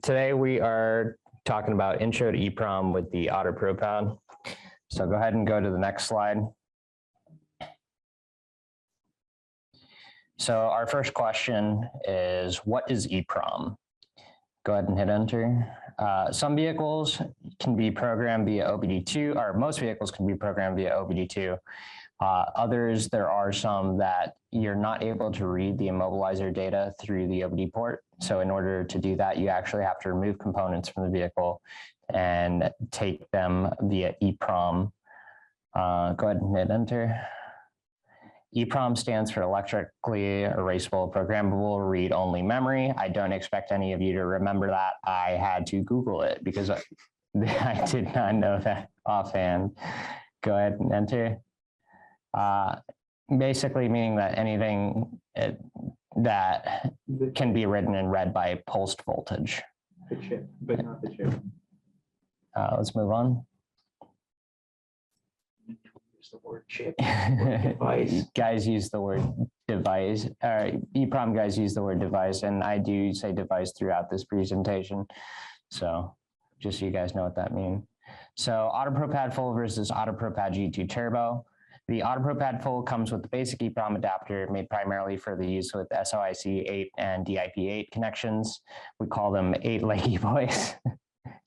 Today we are talking about intro to EEPROM with the AutoProPAD. So go ahead and go to the next slide. So our first question is, what is EEPROM? Go ahead and hit enter. Some vehicles can be programmed via OBD2, or most vehicles can be programmed via OBD2. Others, there are some that you're not able to read the immobilizer data through the OBD port. So in order to do that, you actually have to remove components from the vehicle and take them via EEPROM. Go ahead and hit enter. EEPROM stands for electrically erasable programmable read-only memory. I don't expect any of you to remember that. I had to Google it because I did not know that offhand. Go ahead and enter. Basically meaning that anything that can be written and read by pulsed voltage. The chip, but not the chip. Let's move on. Use the word chip. Device. Guys use the word device. EEPROM guys use the word device, and I do say device throughout this presentation. So just so you guys know what that means. So AutoProPAD full versus AutoProPAD G2 Turbo. The AutoProPAD full comes with the basic EEPROM adapter made primarily for the use with SOIC 8 and DIP8 connections. We call them 8-leggy boys.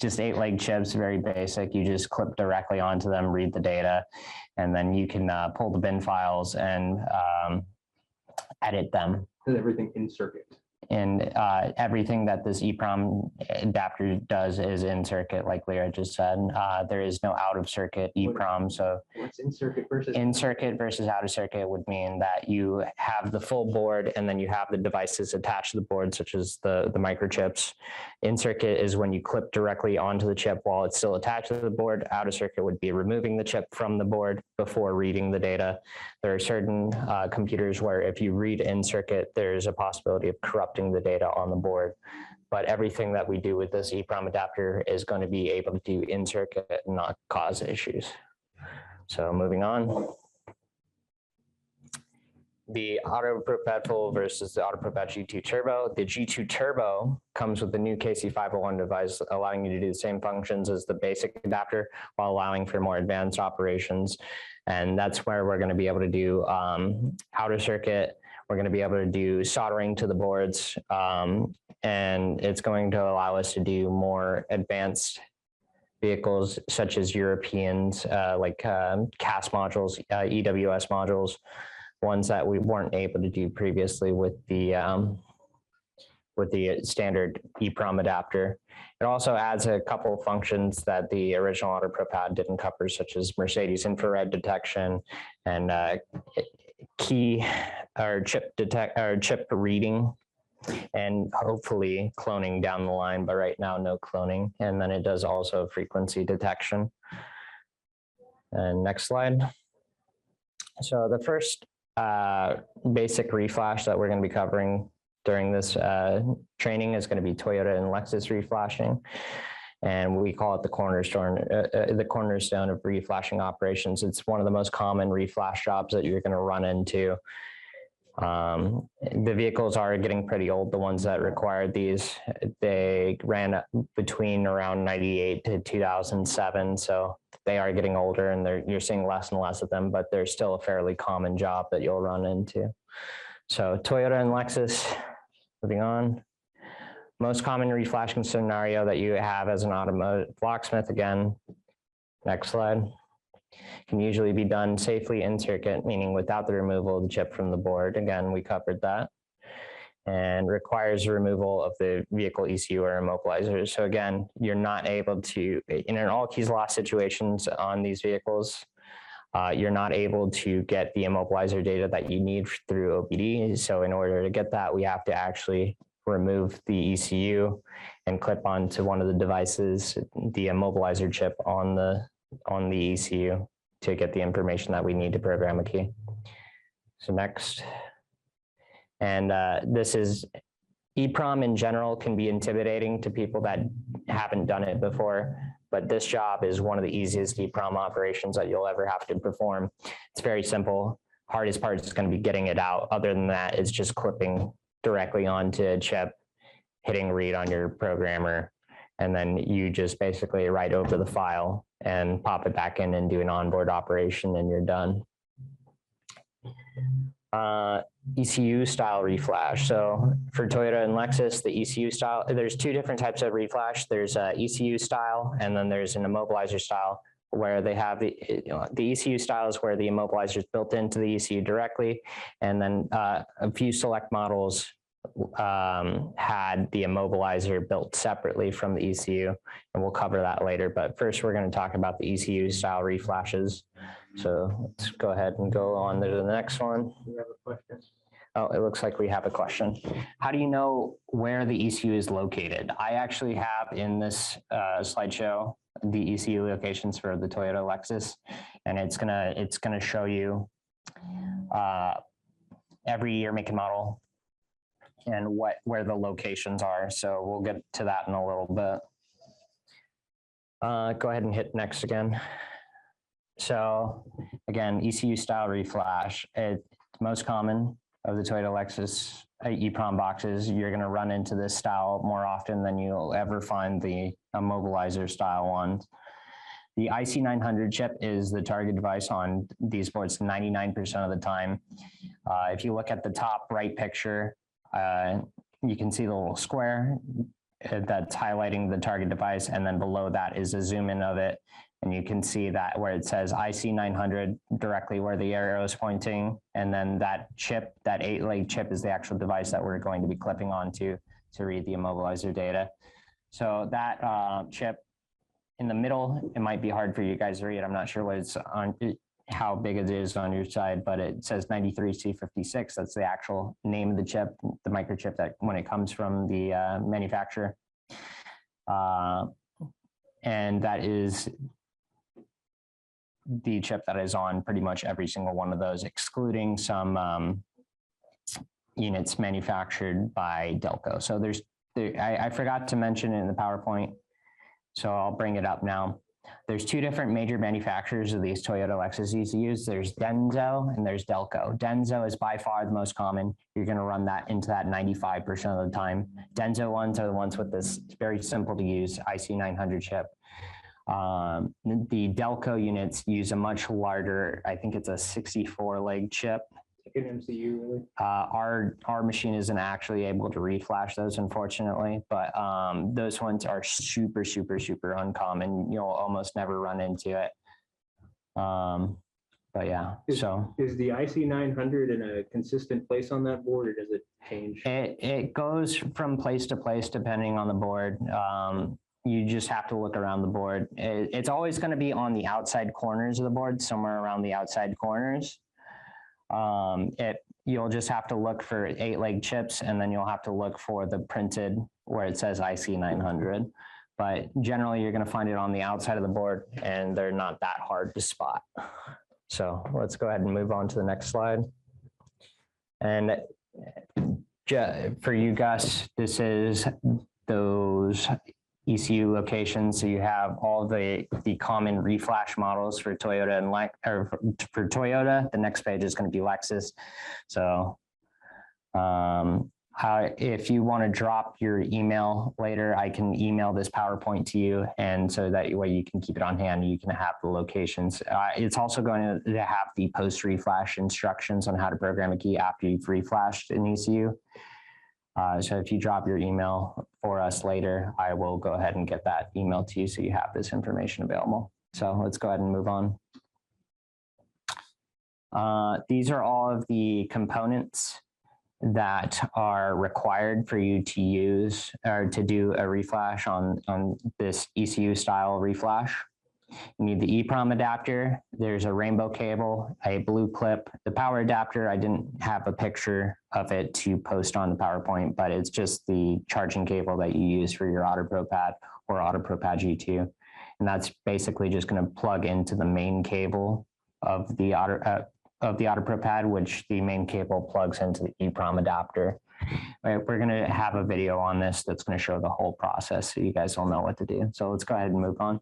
Just 8-leg chips, very basic. You just clip directly onto them, read the data, and then you can pull the bin files and edit them. And everything in circuit. And everything that this EEPROM adapter does is in circuit, like Lyra just said. There is no out of circuit EEPROM. So what's in circuit versus out of circuit would mean that you have the full board and then you have the devices attached to the board, such as the microchips. In circuit is when you clip directly onto the chip while it's still attached to the board. Out of circuit would be removing the chip from the board before reading the data. There are certain computers where if you read in circuit, there's a possibility of corrupting the data on the board, but everything that we do with this EEPROM adapter is going to be able to do in circuit and not cause issues. So moving on. The AutoProPAD full versus the AutoProPAD G2 Turbo. The G2 Turbo comes with the new KC501 device, allowing you to do the same functions as the basic adapter while allowing for more advanced operations. And that's where we're going to be able to do outer circuit. We're going to be able to do soldering to the boards, and it's going to allow us to do more advanced vehicles such as Europeans, like CAS modules, EWS modules, ones that we weren't able to do previously with the standard EEPROM adapter. It also adds a couple of functions that the original AutoProPAD didn't cover, such as Mercedes infrared detection and key or chip reading, and hopefully cloning down the line, but right now no cloning. And then it does also frequency detection. And next slide. So the first basic reflash that we're going to be covering during this training is going to be Toyota and Lexus reflashing. And we call it the cornerstone of reflashing operations. It's one of the most common reflash jobs that you're going to run into. The vehicles are getting pretty old, the ones that required these. They ran between around 98 to 2007, so they are getting older, and you're seeing less and less of them, but they're still a fairly common job that you'll run into. So Toyota and Lexus, moving on. Most common reflashing scenario that you have as an automotive locksmith, again, next slide, can usually be done safely in circuit, meaning without the removal of the chip from the board. Again, we covered that. And requires the removal of the vehicle ECU or immobilizer. So again, you're not able to, in an all keys lost situations on these vehicles, you're not able to get the immobilizer data that you need through OBD. So in order to get that, we have to actually remove the ECU and clip onto one of the devices, the immobilizer chip on the ECU to get the information that we need to program a key. So next. And this is EEPROM in general can be intimidating to people that haven't done it before, but this job is one of the easiest EEPROM operations that you'll ever have to perform. It's very simple. Hardest part is going to be getting it out. Other than that, it's just clipping directly onto a chip hitting read on your programmer, and then you just basically write over the file and pop it back in and do an onboard operation, and you're done. ECU Style Reflash. So for Toyota and Lexus, the ECU Style, there's two different types of reflash. There's ECU Style, and then there's an Immobilizer Style, where they have the ECU Style is where the immobilizer is built into the ECU directly, and then a few select models had the immobilizer built separately from the ECU, and we'll cover that later. But first, we're going to talk about the ECU Style reflashes. So let's go ahead and go on to the next one. We have a question. Oh, it looks like we have a question. How do you know where the ECU is located? I actually have in this slideshow the ECU locations for the Toyota Lexus, and it's gonna show you every year, make, and model, and where the locations are. So we'll get to that in a little bit. Go ahead and hit next again. So again, ECU Style Reflash, it's most common of the Toyota Lexus EEPROM boxes. You're going to run into this style more often than you'll ever find the Immobilizer Style ones. The IC900 chip is the target device on these boards 99% of the time. If you look at the top right picture, you can see the little square that's highlighting the target device, and then below that is a zoom in of it. And you can see that where it says IC900 directly where the arrow is pointing. And then that chip, that 8-leg chip, is the actual device that we're going to be clipping onto to read the immobilizer data. So that chip in the middle, it might be hard for you guys to read. I'm not sure what it's on, how big it is on your side, but it says 93C56. That's the actual name of the chip, the microchip that when it comes from the manufacturer. And that is the chip that is on pretty much every single one of those, excluding some units manufactured by Delco. So I forgot to mention it in the PowerPoint, so I'll bring it up now. There's two different major manufacturers of these Toyota Lexus ECUs. There's Denso and there's Delco. Denso is by far the most common. You're going to run that into that 95% of the time. Denso ones are the ones with this very simple to use IC900 chip. The Delco units use a much larger, I think it's a 64-leg chip. Like an MCU, really? Our machine isn't actually able to reflash those, unfortunately, but those ones are super, super, super uncommon. You'll almost never run into it. But yeah, Is the IC900 in a consistent place on that board, or does it change? It goes from place to place depending on the board. You just have to look around the board. It's always going to be on the outside corners of the board, somewhere around the outside corners. You'll just have to look for 8-leg chips, and then you'll have to look for the printed where it says IC900. But generally, you're going to find it on the outside of the board, and they're not that hard to spot. So let's go ahead and move on to the next slide. And for you guys, this is those ECU locations. So you have all the common reflash models for Toyota and for Toyota. The next page is going to be Lexus. So if you want to drop your email later, I can email this PowerPoint to you, and so that way you can keep it on hand. You can have the locations. It's also going to have the post reflash instructions on how to program a key after you've reflashed an ECU. So if you drop your email for us later, I will go ahead and get that email to you so you have this information available. So let's go ahead and move on. These are all of the components that are required for you to use or to do a reflash on this ECU style reflash. You need the EEPROM adapter. There's a rainbow cable, a blue clip. The power adapter, I didn't have a picture of it to post on the PowerPoint, but it's just the charging cable that you use for your AutoProPAD or AutoProPAD G2. And that's basically just going to plug into the main cable of the AutoProPAD, which the main cable plugs into the EEPROM adapter. We're going to have a video on this that's going to show the whole process so you guys will know what to do. So let's go ahead and move on.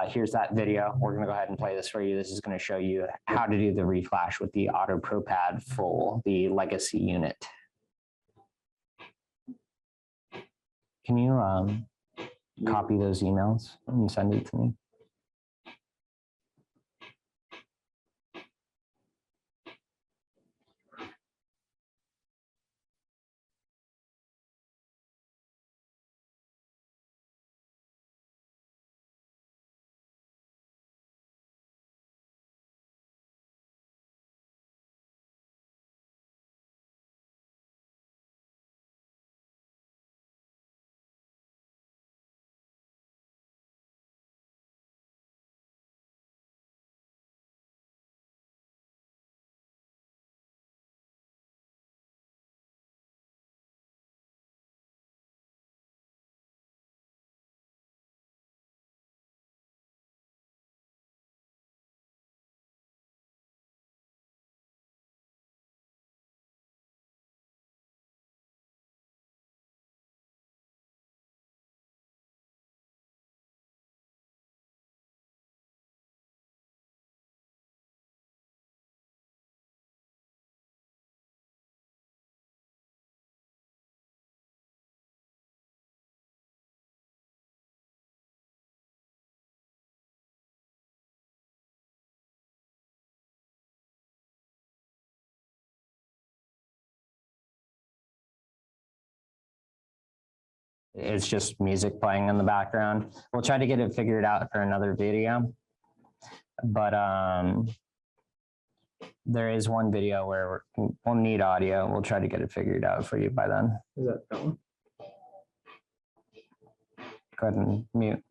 Here's that video. We're going to go ahead and play this for you. This is going to show you how to do the reflash with the AutoProPAD full, the legacy unit. Can you copy those emails and send it to me? It's just music playing in the background. We'll try to get it figured out for another video. But there is one video where we'll need audio. We'll try to get it figured out for you by then. Is that one? Go ahead and mute.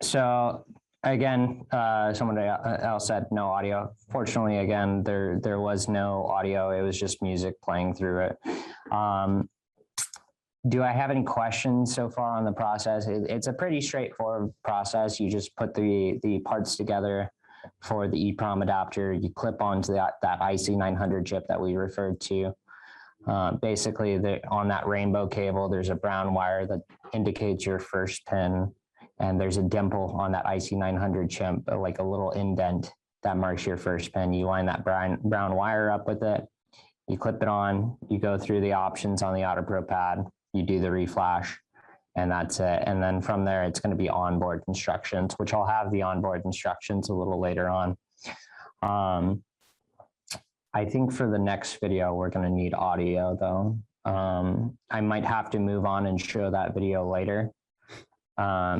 So again, someone else said no audio. Fortunately, again, there was no audio. It was just music playing through it. Do I have any questions so far on the process? It's a pretty straightforward process. You just put the parts together for the EEPROM adapter. You clip onto that IC900 chip that we referred to. Basically, on that rainbow cable, there's a brown wire that indicates your first pin, and there's a dimple on that IC900 chip, like a little indent that marks your first pin. You line that brown wire up with it, you clip it on, you go through the options on the AutoProPAD, you do the reflash, and that's it. And then from there, it's going to be onboard instructions, which I'll have the onboard instructions a little later on. I think for the next video, we're going to need audio though. I might have to move on and show that video later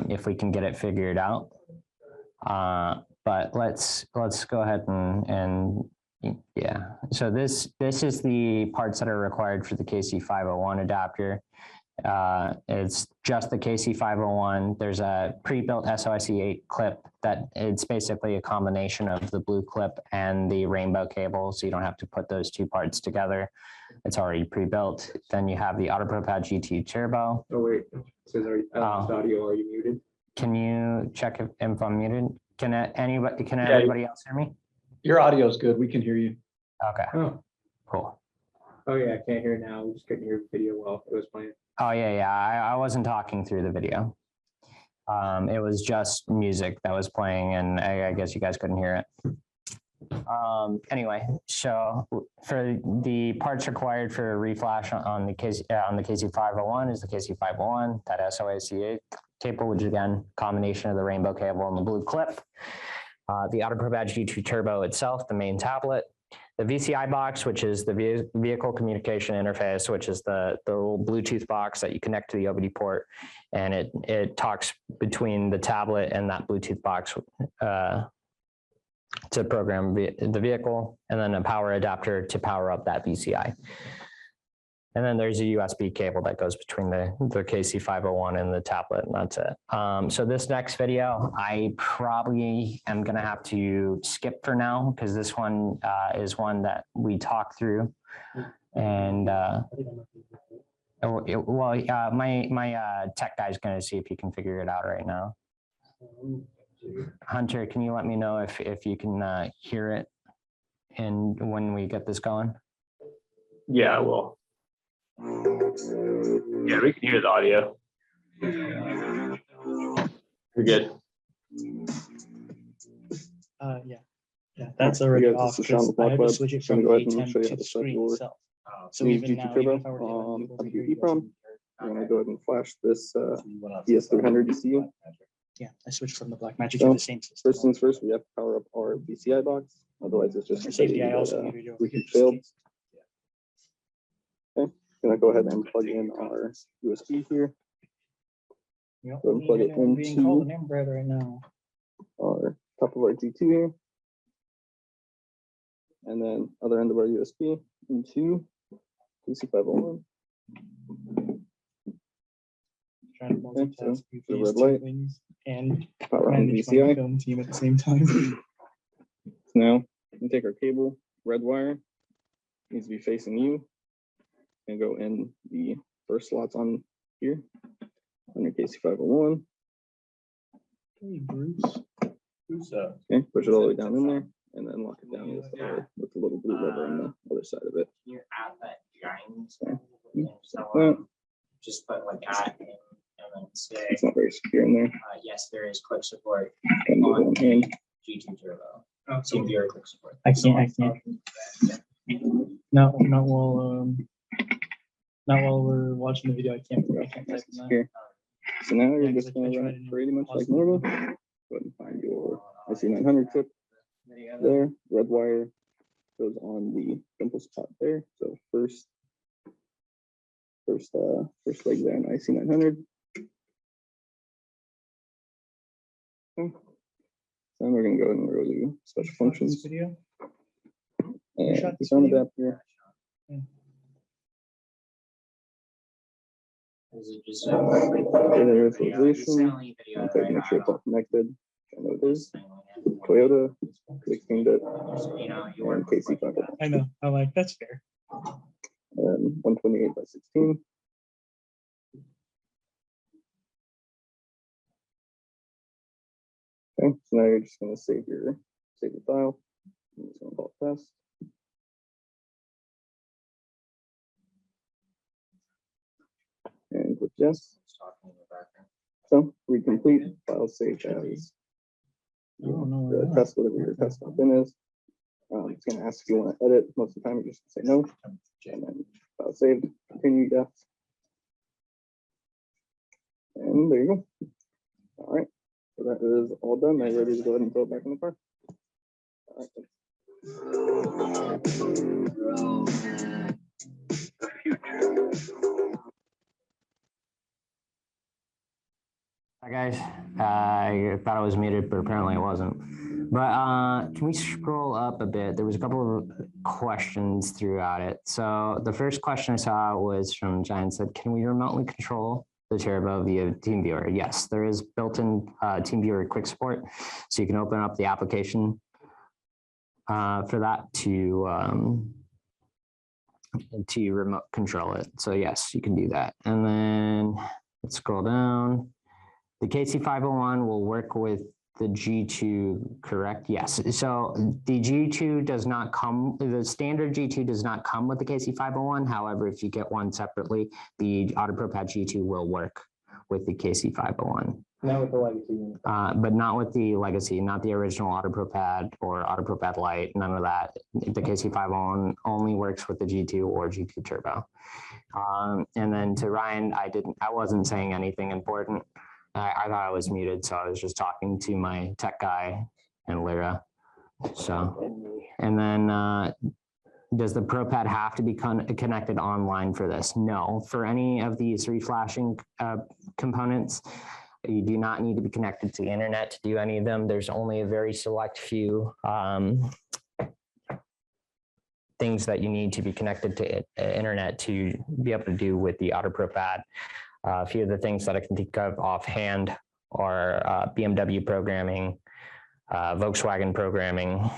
if we can get it figured out. But let's go ahead and yeah. So this is the parts that are required for the KC501 adapter. It's just the KC501. There's a pre-built SOIC8 clip that it's basically a combination of the blue clip and the rainbow cable, so you don't have to put those two parts together. It's already pre-built. Then you have the AutoProPAD GT Turbo. Oh wait, it says audio. Are you muted? Can you check if I'm muted? Can everybody else hear me? Your audio is good. We can hear you. Okay. Oh. Cool. Oh yeah, I can't hear now. We just couldn't hear video while it was playing. Oh yeah. I wasn't talking through the video. It was just music that was playing, and I guess you guys couldn't hear it. Anyway, so for the parts required for reflash on the KC501 is the KC501, that SOIC8 cable, which is again combination of the rainbow cable and the blue clip. The AutoProPAD G2 Turbo itself, the main tablet. The VCI box, which is the vehicle communication interface, which is the little Bluetooth box that you connect to the OBD port, and it talks between the tablet and that Bluetooth box to program the vehicle, and then a power adapter to power up that VCI. And then there's a USB cable that goes between the KC501 and the tablet, and that's it. So this next video, I probably am gonna have to skip for now, because this one is one that we talked through. And my tech guy's gonna see if he can figure it out right now. Hunter, can you let me know if you can hear it and when we get this going? Yeah, I will. Yeah, we can hear the audio. You're good. Yeah, that's already off because I had to switch it from A10 to the screen itself. So even now, even if I were to EEPROM, I'm going to go ahead and flash this ES300 ECU. Yeah, I switched from the Blackmagic to the same system. First things first, we have to power up our VCI box. Otherwise, it's just For safety, I also needed to reheat failed. Okay, gonna go ahead and plug in our USB here. Yep, Go and plug it being called an into inbred right now. our top of our G2 here. And then other end of our USB into KC501. Trying to multitask the these red two light. things and Power on manage my VCI. film team at the same time. Now we take our cable, red wire, needs to be facing you, and go in the first slots on here on your KC501. Hey, Bruce. Okay, push it all the way down in there, and then lock it down with the little blue rubber on the other side of it. You're at that giant. So, Just put like at and then say, it's not very secure in there. yes, there is quick support Kind of on one hand. G2 Turbo. So very quick support. I can't. Not while we're watching the video. I can't type in that. Secure. So now you're Yeah, 'cause just I going to tried run it and pretty much it like wasn't. normal. Go ahead and find your IC900 chip there. Red wire goes on the dimple spot there. So first leg there on IC900. Okay. Then we're going to go ahead and go to special functions Video. and shot this sound video? adapter. Is it just Data visualization. And so make sure it's all connected. I know it is. Toyota, 16-bit, and KC501. I know. I'm like, that's fair. And 128 by 16. Okay, so now you're just going to save your file. I'm just going to call it test. And click yes. So we complete file saved as the test, whatever your test bin is. It's going to ask if you want to edit. Most of the time, you're just going to say no. And then file saved, continue, yes. And there you go. All right. So that is all done. Now you're ready to go ahead and throw it back in the car. All right. Hi guys, I thought I was muted, but apparently it wasn't. But can we scroll up a bit? There was a couple of questions throughout it. So the first question I saw was from Giant said, can we remotely control the turbo via TeamViewer? Yes, there is built-in TeamViewer quick support. So you can open up the application for that to remote control it. So yes, you can do that. And then let's scroll down. The KC501 will work with the G2, correct? Yes. So the G2 does not come, the standard G2 does not come with the KC501. However, if you get one separately, the AutoProPAD G2 will work with the KC501. Not with the legacy. But not with the legacy, not the original AutoProPAD or AutoProPAD Lite, none of that. The KC501 only works with the G2 or G2 Turbo. And then to Ryan, I wasn't saying anything important. I thought I was muted, so I was just talking to my tech guy and Lyra. So, and then does the ProPad have to be connected online for this? No, for any of these reflashing components, you do not need to be connected to the internet to do any of them. There's only a very select few things that you need to be connected to internet to be able to do with the AutoProPAD. A few of the things that I can think of offhand are BMW programming, Volkswagen programming.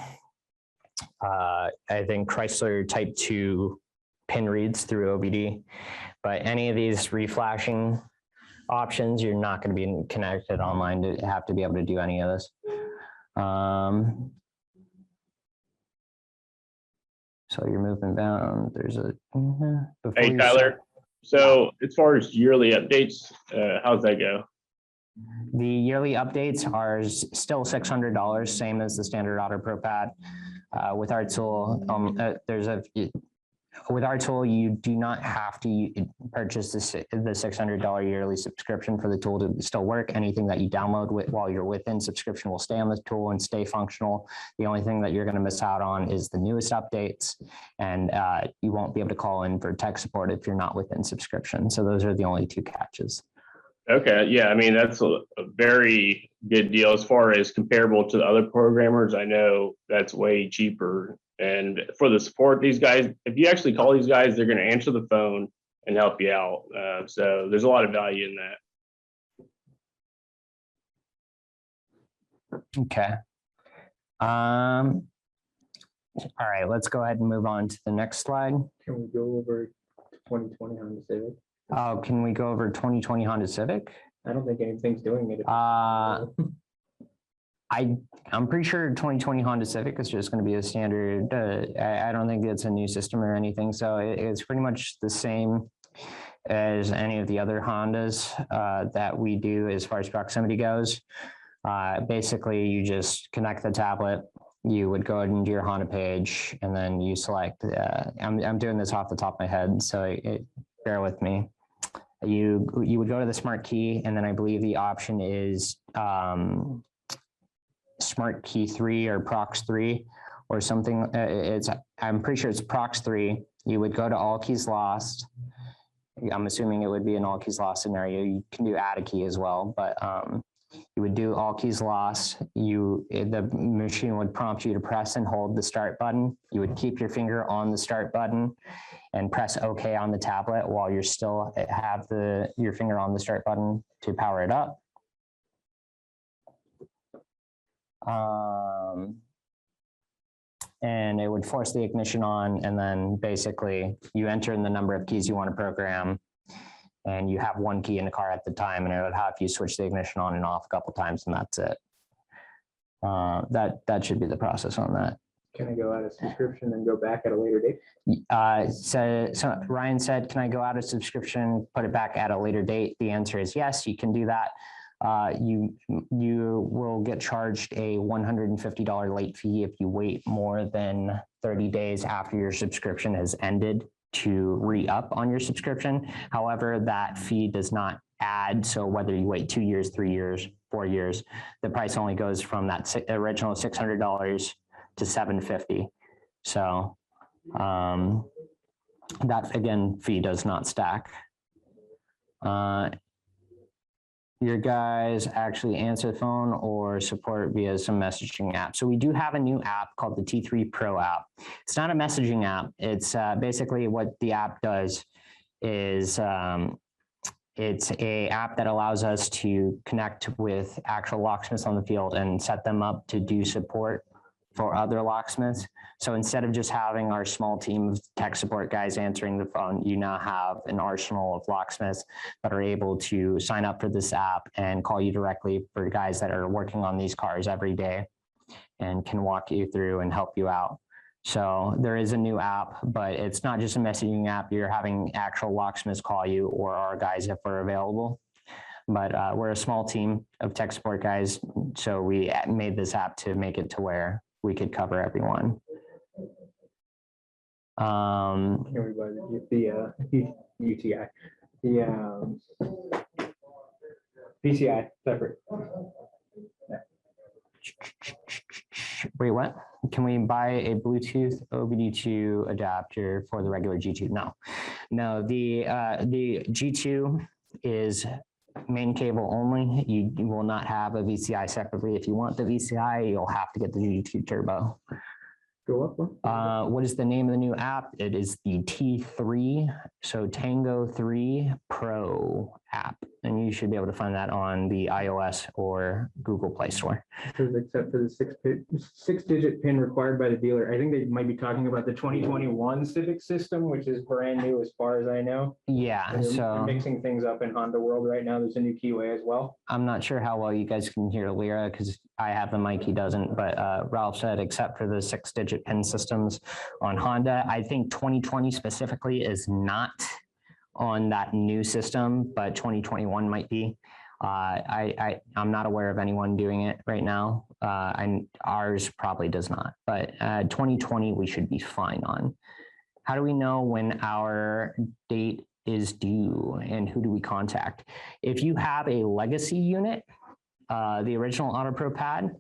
I think Chrysler Type 2 pin reads through OBD, but any of these reflashing options, you're not going to be connected online to have to be able to do any of this. So you're moving down. There's a. Hey, Tyler. So as far as yearly updates, how's that go? The yearly updates are still $600, same as the standard AutoProPAD. With our tool, with our tool, you do not have to purchase the $600 yearly subscription for the tool to still work. Anything that you download while you're within subscription will stay on the tool and stay functional. The only thing that you're going to miss out on is the newest updates, and you won't be able to call in for tech support if you're not within subscription. So those are the only two catches. Okay, yeah, I mean, that's a very good deal as far as comparable to the other programmers. I know that's way cheaper. And for the support, these guys, if you actually call these guys, they're going to answer the phone and help you out. So there's a lot of value in that. Okay. All right, let's go ahead and move on to the next slide. Can we go over 2020 Honda Civic? Oh, can we go over 2020 Honda Civic? I don't think anything's doing it. I'm pretty sure 2020 Honda Civic is just going to be a standard. I don't think it's a new system or anything. So it's pretty much the same as any of the other Hondas that we do as far as proximity goes. Basically, you just connect the tablet. You would go into your Honda page, and then you select. I'm doing this off the top of my head, so bear with me. You would go to the smart key, and then I believe the option is Smart Key 3 or Prox 3 or something. I'm pretty sure it's Prox 3. You would go to all keys lost. I'm assuming it would be an all keys lost scenario. You can do add a key as well, but you would do all keys lost. The machine would prompt you to press and hold the start button. You would keep your finger on the start button and press OK on the tablet while you still have your finger on the start button to power it up. And it would force the ignition on, and then basically you enter in the number of keys you want to program, and you have one key in the car at the time, and it would have you switch the ignition on and off a couple times, and that's it. That should be the process on that. Can I go out of subscription and go back at a later date? So Ryan said, can I go out of subscription, put it back at a later date? The answer is yes, you can do that. You will get charged a $150 late fee if you wait more than 30 days after your subscription has ended to re-up on your subscription. However, that fee does not add. So whether you wait 2 years, 3 years, 4 years, the price only goes from that original $600 to $750. So that, again, fee does not stack. your guys actually answer the phone or support via some messaging app. So we do have a new app called the T3 Pro app. It's not a messaging app. It's basically what the app does is it's a app that allows us to connect with actual locksmiths on the field and set them up to do support for other locksmiths. So instead of just having our small team of tech support guys answering the phone, you now have an arsenal of locksmiths that are able to sign up for this app and call you directly for guys that are working on these cars every day and can walk you through and help you out. So there is a new app, but it's not just a messaging app. You're having actual locksmiths call you or our guys if we're available. But we're a small team of tech support guys. So we made this app to make it to where we could cover everyone. Everybody, the UTI, the PCI separate. Wait, what? Can we buy a Bluetooth OBD2 adapter for the regular G2? No, the G2 is main cable only. You will not have a VCI separately. If you want the VCI, you'll have to get the G2 Turbo. Go up one. What is the name of the new app? It is the T3, so Tango 3 Pro app. And you should be able to find that on the iOS or Google Play Store. Except for the six-digit pin required by the dealer. I think they might be talking about the 2021 Civic system, which is brand new as far as I know. Yeah, They're mixing things up in Honda world right now. There's a new keyway as well. I'm not sure how well you guys can hear Lyra because I have the mic, he doesn't, but Ralph said except for the six-digit pin systems on Honda, I think 2020 specifically is not on that new system, but 2021 might be. I'm not aware of anyone doing it right now, and ours probably does not, but 2020 we should be fine on. How do we know when our date is due and who do we contact? If you have a legacy unit, the original AutoProPAD,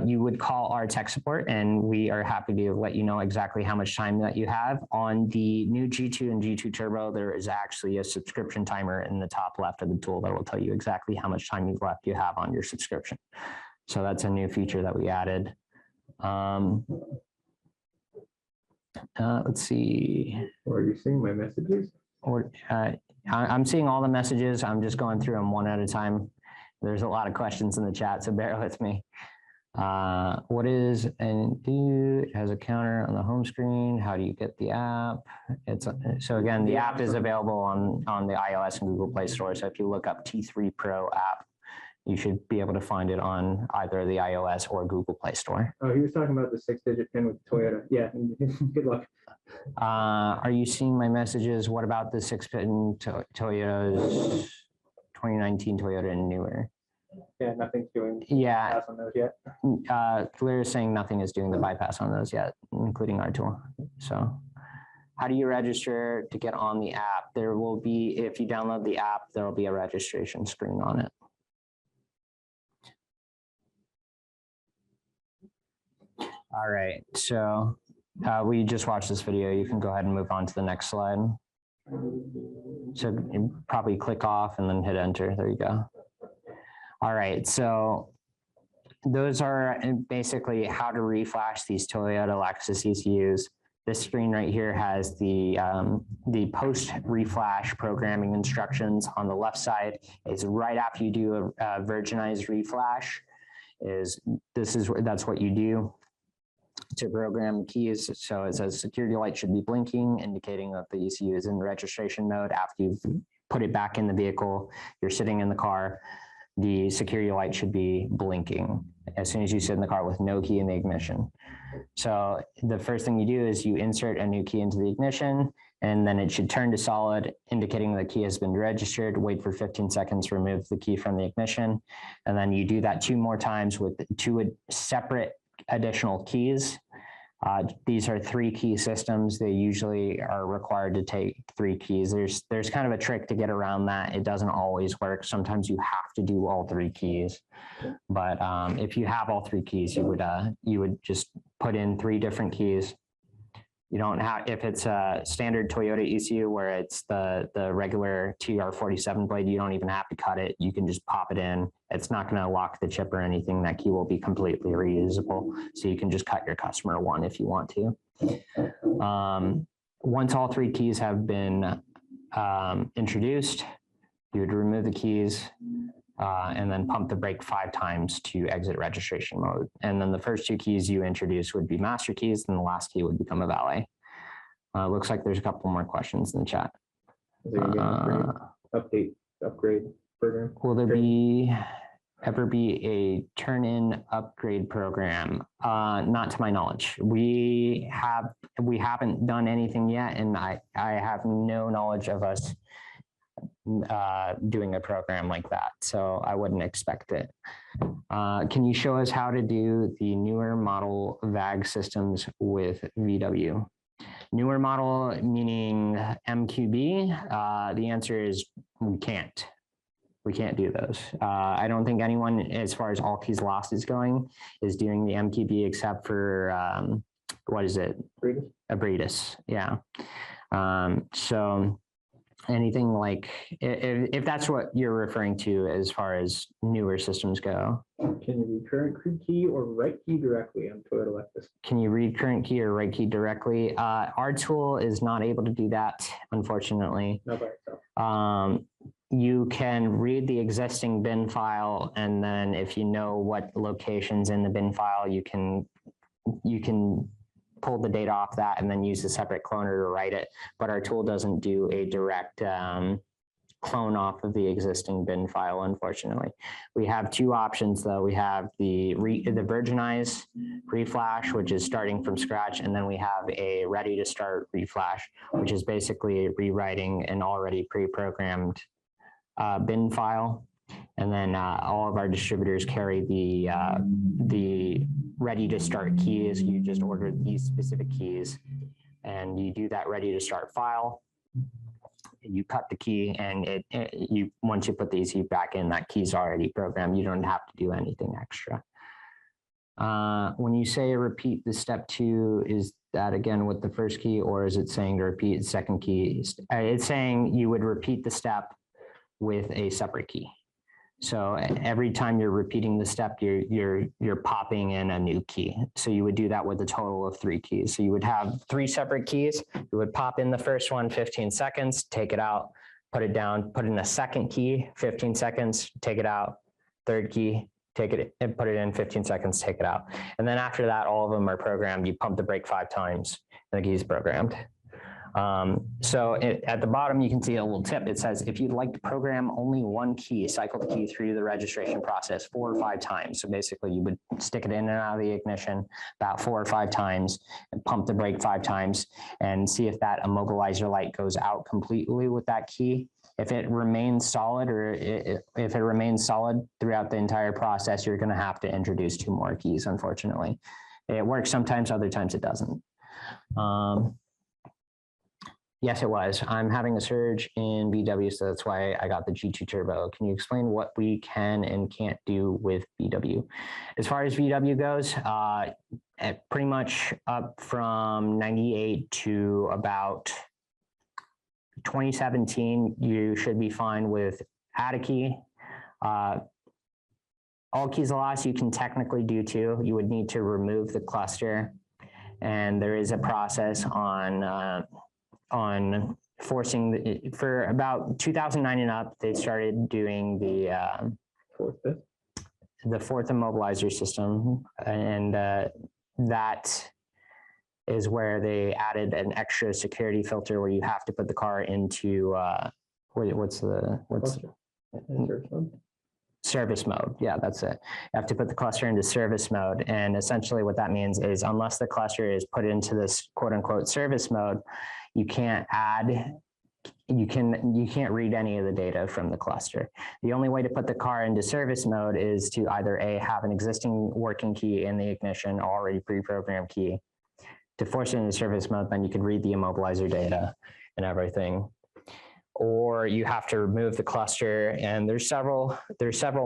you would call our tech support and we are happy to let you know exactly how much time that you have. On the new G2 and G2 Turbo, there is actually a subscription timer in the top left of the tool that will tell you exactly how much time you have on your subscription. So that's a new feature that we added. Let's see. Are you seeing my messages? Or I'm seeing all the messages. I'm just going through them one at a time. There's a lot of questions in the chat, so bear with me. What is and do? It has a counter on the home screen. How do you get the app? So again, the app is available on the iOS and Google Play Store. So if you look up T3 Pro app, you should be able to find it on either the iOS or Google Play Store. Oh, he was talking about the six-digit pin with Toyota. Yeah, good luck. Are you seeing my messages? What about the six-pin Toyota's 2019 Toyota and newer? Yeah, nothing's doing bypass on those yet. Clear is saying nothing is doing the bypass on those yet, including our tool. So how do you register to get on the app? There will be, if you download the app, there will be a registration screen on it. All right, so we just watched this video. You can go ahead and move on to the next slide. So you probably click off and then hit enter. There you go. All right, so those are basically how to reflash these Toyota Lexus ECUs. This screen right here has the post-reflash programming instructions. On the left side is right after you do a virginized reflash. That's what you do to program keys. So it says security light should be blinking, indicating that the ECU is in registration mode. After you've put it back in the vehicle, you're sitting in the car, the security light should be blinking as soon as you sit in the car with no key in the ignition. So the first thing you do is you insert a new key into the ignition, and then it should turn to solid, indicating the key has been registered. Wait for 15 seconds, remove the key from the ignition. And then you do that 2 more times with 2 separate additional keys. These are 3 key systems. They usually are required to take 3 keys. There's kind of a trick to get around that. It doesn't always work. Sometimes you have to do all 3 keys. But if you have all 3 keys, you would just put in 3 different keys. You don't have, if it's a standard Toyota ECU where it's the regular TR47 blade, you don't even have to cut it. You can just pop it in. It's not going to lock the chip or anything. That key will be completely reusable. So you can just cut your customer one if you want to. Once all three keys have been introduced, you would remove the keys and then pump the brake 5 times to exit registration mode. And then the first 2 keys you introduce would be master keys, and the last key would become a valet. Looks like there's a couple more questions in the chat. Is there gonna be upgrade program? Will there ever be a turn-in upgrade program? Not to my knowledge. We haven't done anything yet, and I have no knowledge of us doing a program like that, so I wouldn't expect it. Can you show us how to do the newer model VAG systems with VW? Newer model meaning MQB? The answer is we can't. We can't do those. I don't think anyone, as far as all keys lost is going, is doing the MQB except for what is it? Abritus. Yeah. So anything like, if that's what you're referring to as far as newer systems go. Can you read current key or right key directly on Toyota Lexus? Can you read current key or right key directly? Our tool is not able to do that, unfortunately. Not by itself. You can read the existing bin file, and then if you know what locations in the bin file, you can pull the data off that and then use a separate cloner to write it. But our tool doesn't do a direct clone off of the existing bin file, unfortunately. We have 2 options though. We have the Virginized Reflash, which is starting from scratch, and then we have a ready to start Reflash, which is basically rewriting an already pre-programmed bin file. And then all of our distributors carry the ready to start keys. You just order these specific keys and you do that ready to start file. You cut the key, and once you put the ECU back in, that key's already programmed. You don't have to do anything extra. When you say repeat the step 2, is that again with the first key, or is it saying to repeat the second key? It's saying you would repeat the step with a separate key. So every time you're repeating the step, you're popping in a new key. So you would do that with a total of 3 keys. So you would have 3 separate keys. You would pop in the first one, 15 seconds, take it out, put it down, put in a second key, 15 seconds, take it out, third key, take it and put it in, 15 seconds, take it out. And then after that, all of them are programmed. You pump the brake 5 times, and the key is programmed. At the bottom, you can see a little tip. It says, if you'd like to program only 1 key, cycle the key through the registration process 4 or 5 times. So basically you would stick it in and out of the ignition about 4 or 5 times and pump the brake 5 times and see if that immobilizer light goes out completely with that key. If it remains solid, or if it remains solid throughout the entire process, you're going to have to introduce 2 more keys, unfortunately. It works sometimes, other times it doesn't. Yes, it was. I'm having a surge in VW, so that's why I got the G2 Turbo. Can you explain what we can and can't do with VW? As far as VW goes, pretty much up from 98 to about 2017, you should be fine with add a key. All keys lost, you can technically do 2. You would need to remove the cluster, and there is a process on forcing for about 2009 and up, they started doing the 4th immobilizer system, and that is where they added an extra security filter where you have to put the car into service mode. Yeah, that's it. You have to put the cluster into service mode, and essentially what that means is unless the cluster is put into this quote unquote service mode, you can't read any of the data from the cluster. The only way to put the car into service mode is to either have an existing working key in the ignition, already pre-programmed key. To force it into service mode, then you could read the immobilizer data and everything. Or you have to remove the cluster, and there's several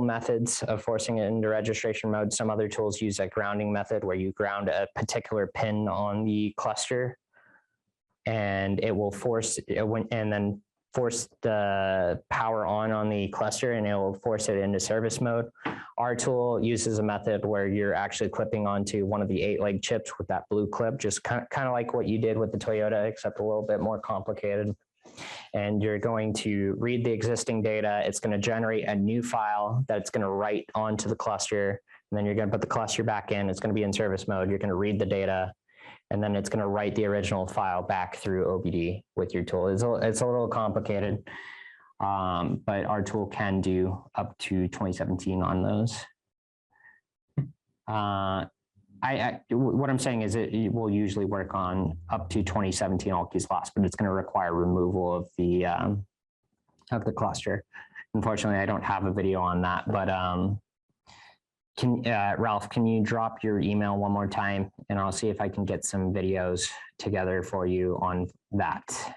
methods of forcing it into registration mode. Some other tools use a grounding method where you ground a particular pin on the cluster and it will force and then force the power on the cluster, and it will force it into service mode. Our tool uses a method where you're actually clipping onto one of the 8-leg chips with that blue clip, just kind of like what you did with the Toyota, except a little bit more complicated. And you're going to read the existing data. It's going to generate a new file that it's going to write onto the cluster. And then you're going to put the cluster back in. It's going to be in service mode. You're going to read the data, and then it's going to write the original file back through OBD with your tool. It's a little complicated, but our tool can do up to 2017 on those. What I'm saying is it will usually work on up to 2017 all keys lost, but it's going to require removal of the cluster. Unfortunately, I don't have a video on that, but Ralph, can you drop your email one more time, and I'll see if I can get some videos together for you on that.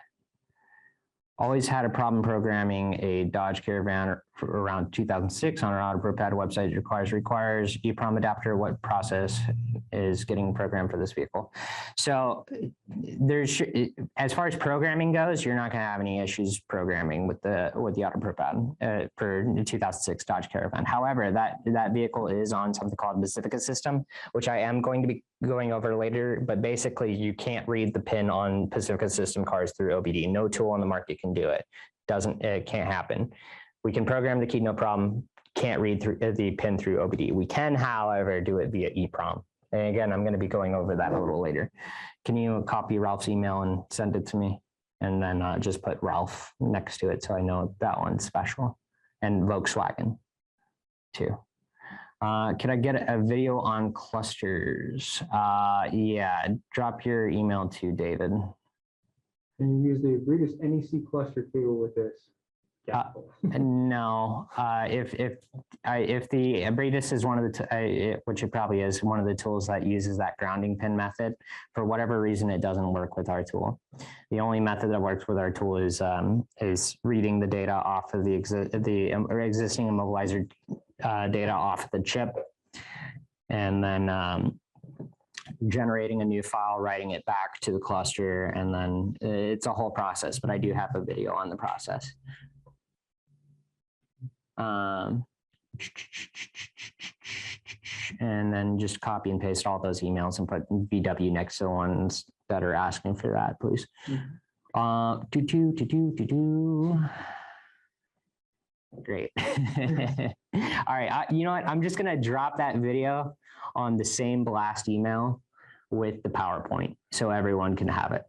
Always had a problem programming a Dodge Caravan around 2006 on our AutoProPAD website. It requires EEPROM adapter. What process is getting programmed for this vehicle? So there's, as far as programming goes, you're not going to have any issues programming with the AutoProPAD for the 2006 Dodge Caravan. However, that vehicle is on something called the Pacifica system, which I am going to be going over later, but basically you can't read the pin on Pacifica system cars through OBD. No tool on the market can do it. It can't happen. We can program the key, no problem. Can't read through the pin through OBD. We can, however, do it via EEPROM. And again, I'm going to be going over that a little later. Can you copy Ralph's email and send it to me? And then just put Ralph next to it so I know that one's special. And Volkswagen too. Can I get a video on clusters? Yeah, drop your email to David. Can you use the Virginized NEC cluster cable with this? No, if the Abradis is one of the, which it probably is one of the tools that uses that grounding pin method, for whatever reason, it doesn't work with our tool. The only method that works with our tool is reading the data off of the existing immobilizer data off the chip, and then generating a new file, writing it back to the cluster, and then it's a whole process, but I do have a video on the process. And then just copy and paste all those emails and put VW next to the ones that are asking for that, please. Great. All right, you know what? I'm just gonna drop that video on the same blast email with the PowerPoint so everyone can have it.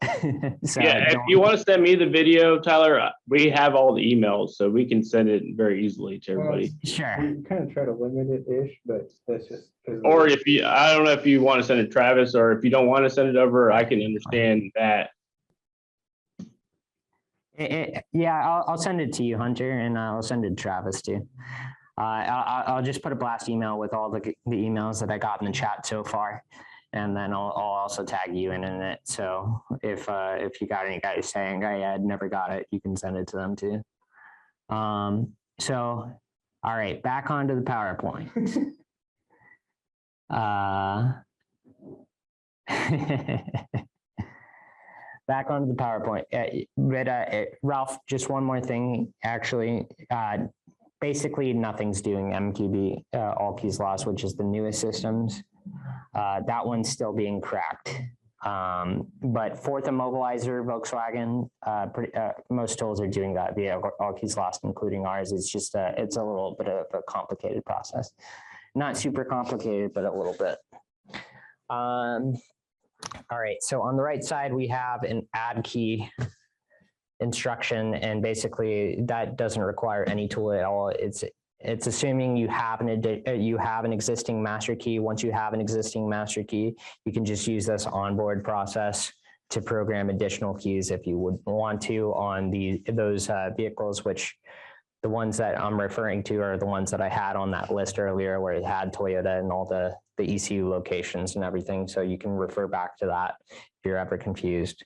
So yeah, if you want to send me the video, Tyler, we have all the emails, so we can send it very easily to everybody. Sure. We kind of try to limit it-ish, but that's just. Or if you, I don't know if you want to send it to Travis, or if you don't want to send it over, I can understand that. Yeah, I'll send it to you, Hunter, and I'll send it to Travis too. I'll just put a blast email with all the emails that I got in the chat so far, and then I'll also tag you in it. So if you got any guys saying I had never got it, you can send it to them too. So all right, back onto the PowerPoint. Back onto the PowerPoint. Ralph, just one more thing, actually. Basically, nothing's doing MQB, all keys lost, which is the newest systems. That one's still being cracked. But fourth immobilizer, Volkswagen, most tools are doing that via all keys lost, including ours. It's just it's a little bit of a complicated process. Not super complicated, but a little bit. All right, so on the right side, we have an add key instruction, and basically that doesn't require any tool at all. It's assuming you have an existing master key. Once you have an existing master key, you can just use this onboard process to program additional keys if you would want to on those vehicles, which the ones that I'm referring to are the ones that I had on that list earlier, where it had Toyota and all the ECU locations and everything. So you can refer back to that if you're ever confused.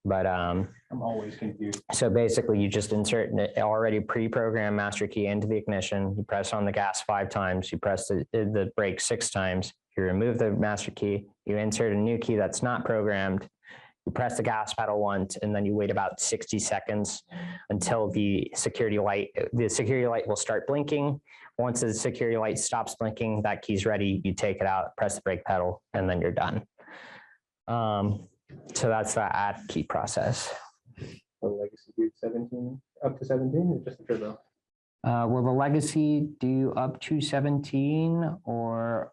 But I'm always confused. So basically you just insert an already pre-programmed master key into the ignition. You press on the gas 5 times, you press the brake 6 times, you remove the master key, you insert a new key that's not programmed, You press the gas pedal once, and then you wait about 60 seconds until the security light will start blinking. Once the security light stops blinking, that key's ready. You take it out, press the brake pedal, and then you're done. So that's the add key process. The legacy do 17, up to 17, or just the turbo? Will the legacy do up to 17 or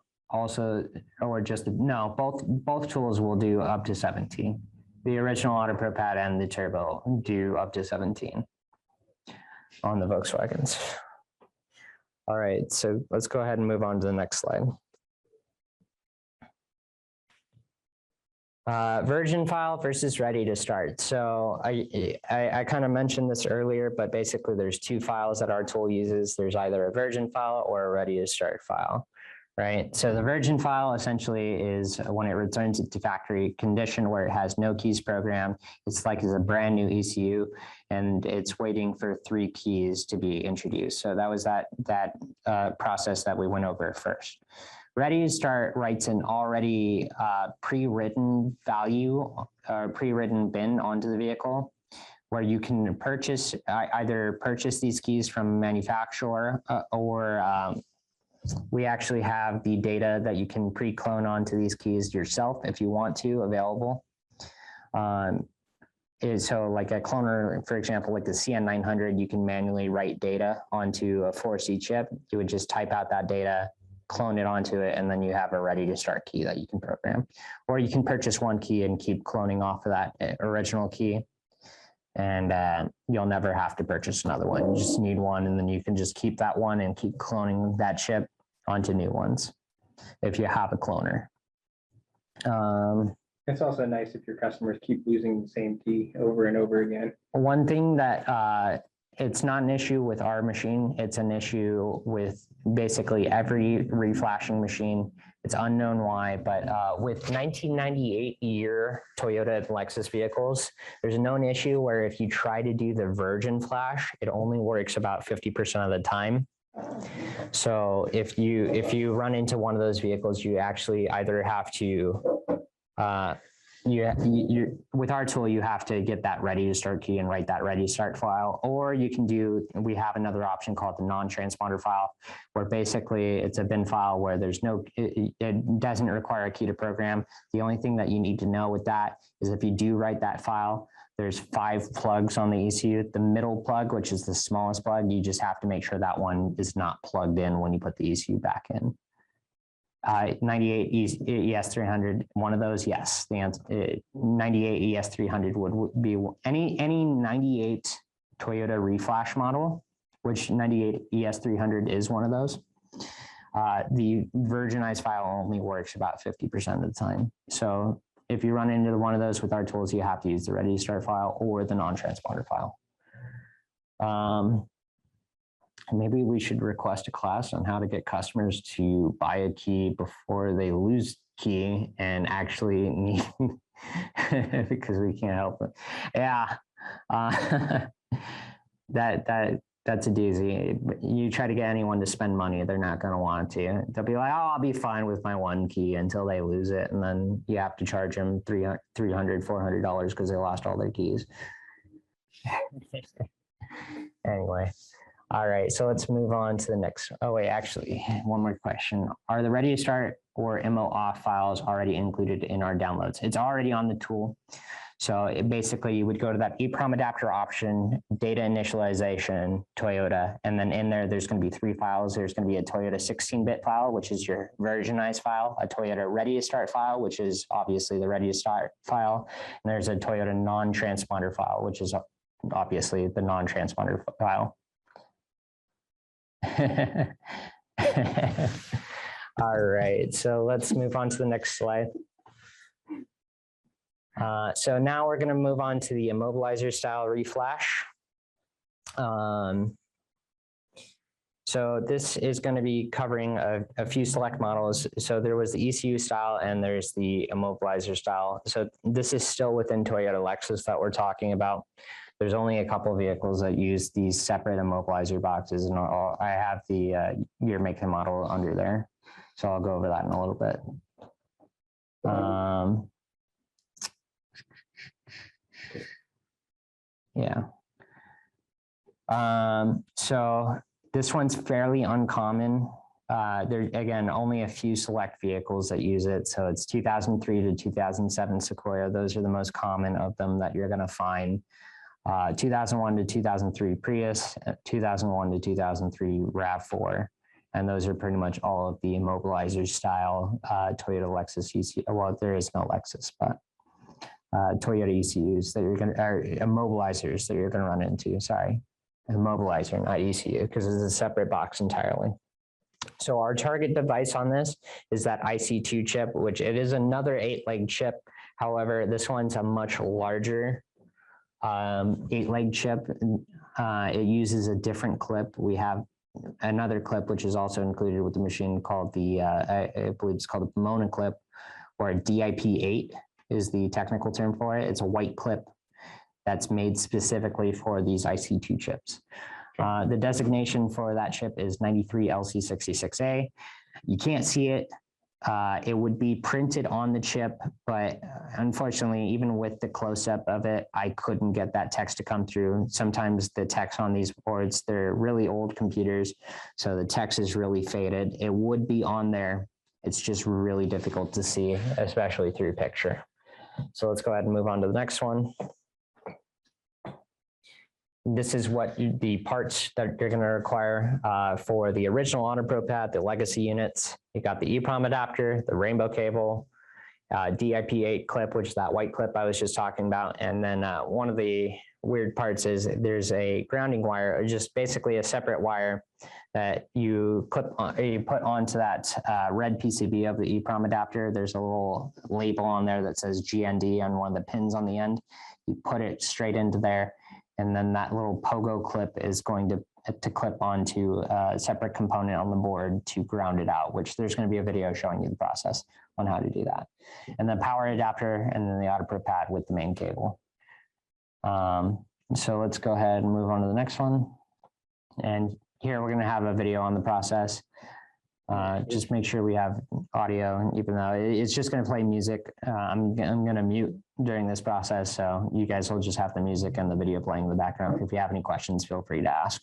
just, no, both tools will do up to 17. The original AutoProPAD and the turbo do up to 17 on the Volkswagens. All right, so let's go ahead and move on to the next slide. Virgin file versus ready to start. So I kind of mentioned this earlier, but basically there's two files that our tool uses. There's either a virgin file or a ready to start file, right? So the virgin file essentially is when it returns it to factory condition where it has no keys programmed. It's like it's a brand new ECU and it's waiting for 3 keys to be introduced. So that was that process that we went over first. Ready to start writes an already pre-written value or pre-written bin onto the vehicle where you can purchase, either purchase these keys from manufacturer or we actually have the data that you can pre-clone onto these keys yourself if you want to available. So like a cloner, for example, like the CN900, you can manually write data onto a 4C chip. You would just type out that data, clone it onto it, and then you have a ready to start key that you can program. Or you can purchase one key and keep cloning off of that original key. And you'll never have to purchase another one. You just need one, and then you can just keep that one and keep cloning that chip onto new ones if you have a cloner. It's also nice if your customers keep using the same key over and over again. One thing that it's not an issue with our machine, it's an issue with basically every reflashing machine. It's unknown why, but with 1998 year Toyota and Lexus vehicles, there's a known issue where if you try to do the Virgin flash, it only works about 50% of the time. So if you run into one of those vehicles, you actually either have to with our tool, you have to get that ready to start key and write that ready to start file, or you can we have another option called the non-transponder file, where basically it's a bin file where there's it doesn't require a key to program. The only thing that you need to know with that is if you do write that file, there's 5 plugs on the ECU. The middle plug, which is the smallest plug, you just have to make sure that one is not plugged in when you put the ECU back in. 98 ES300, one of those, yes. The answer, 98 ES300 would be any 98 Toyota Reflash model, which 98 ES300 is one of those. The Virginized File only works about 50% of the time. So if you run into one of those with our tools, you have to use the ready to start file or the non-transponder file. Maybe we should request a class on how to get customers to buy a key before they lose key and actually need, because we can't help it. Yeah, that's a doozy. You try to get anyone to spend money, they're not going to want to. They'll be like, oh, I'll be fine with my one key until they lose it. And then you have to charge them $300, $400 because they lost all their keys. Anyway. All right, so let's move on to the next. Oh, wait, actually, one more question. Are the ready to start or MO off files already included in our downloads? It's already on the tool. So basically, you would go to that EEPROM adapter option, data initialization, Toyota, and then in there's going to be 3 files. There's going to be a Toyota 16-bit file, which is your Virginized file, a Toyota ready to start file, which is obviously the ready to start file, and there's a Toyota non-transponder file, which is obviously the non-transponder file. All right, so let's move on to the next slide. So now we're going to move on to the Immobilizer Style Reflash. So this is going to be covering a few select models. So there was the ECU Style and there's the Immobilizer Style. So this is still within Toyota Lexus that we're talking about. There's only a couple of vehicles that use these separate immobilizer boxes, and I have the year, make, and model under there. So I'll go over that in a little bit. Yeah. So this one's fairly uncommon. There, again, only a few select vehicles that use it. So it's 2003 to 2007 Sequoia. Those are the most common of them that you're going to find. 2001 to 2003 Prius, 2001 to 2003 RAV4. And those are pretty much all of the Immobilizer Style Toyota Lexus ECU. Well, there is no Lexus, but Toyota ECUs that you're going to, or Immobilizers that you're going to run into. Sorry, Immobilizer, not ECU, because it's a separate box entirely. So our target device on this is that IC2 chip, which it is another 8-leg chip. However, this one's a much larger 8-leg chip. It uses a different clip. We have another clip, which is also included with the machine called the, I believe it's called a Pomona clip, or a DIP8 is the technical term for it. It's a white clip that's made specifically for these IC2 chips. The designation for that chip is 93LC66A. You can't see it. It would be printed on the chip, but unfortunately, even with the close-up of it, I couldn't get that text to come through. Sometimes the text on these boards, they're really old computers, so the text is really faded. It would be on there. It's just really difficult to see, especially through picture. So let's go ahead and move on to the next one. This is what the parts that you're going to require for the original AutoProPAD, the legacy units. You got the EEPROM adapter, the rainbow cable, DIP8 clip, which is that white clip I was just talking about. And then one of the weird parts is there's a grounding wire, or just basically a separate wire that you clip on, you put onto that red PCB of the EEPROM adapter. There's a little label on there that says GND on one of the pins on the end. You put it straight into there. And then that little pogo clip is going to clip onto a separate component on the board to ground it out, which there's going to be a video showing you the process on how to do that. And the power adapter, and then the AutoProPAD with the main cable. So let's go ahead and move on to the next one. And here we're going to have a video on the process. Just make sure we have audio, even though it's just going to play music. I'm going to mute during this process, so you guys will just have the music and the video playing in the background. If you have any questions, feel free to ask.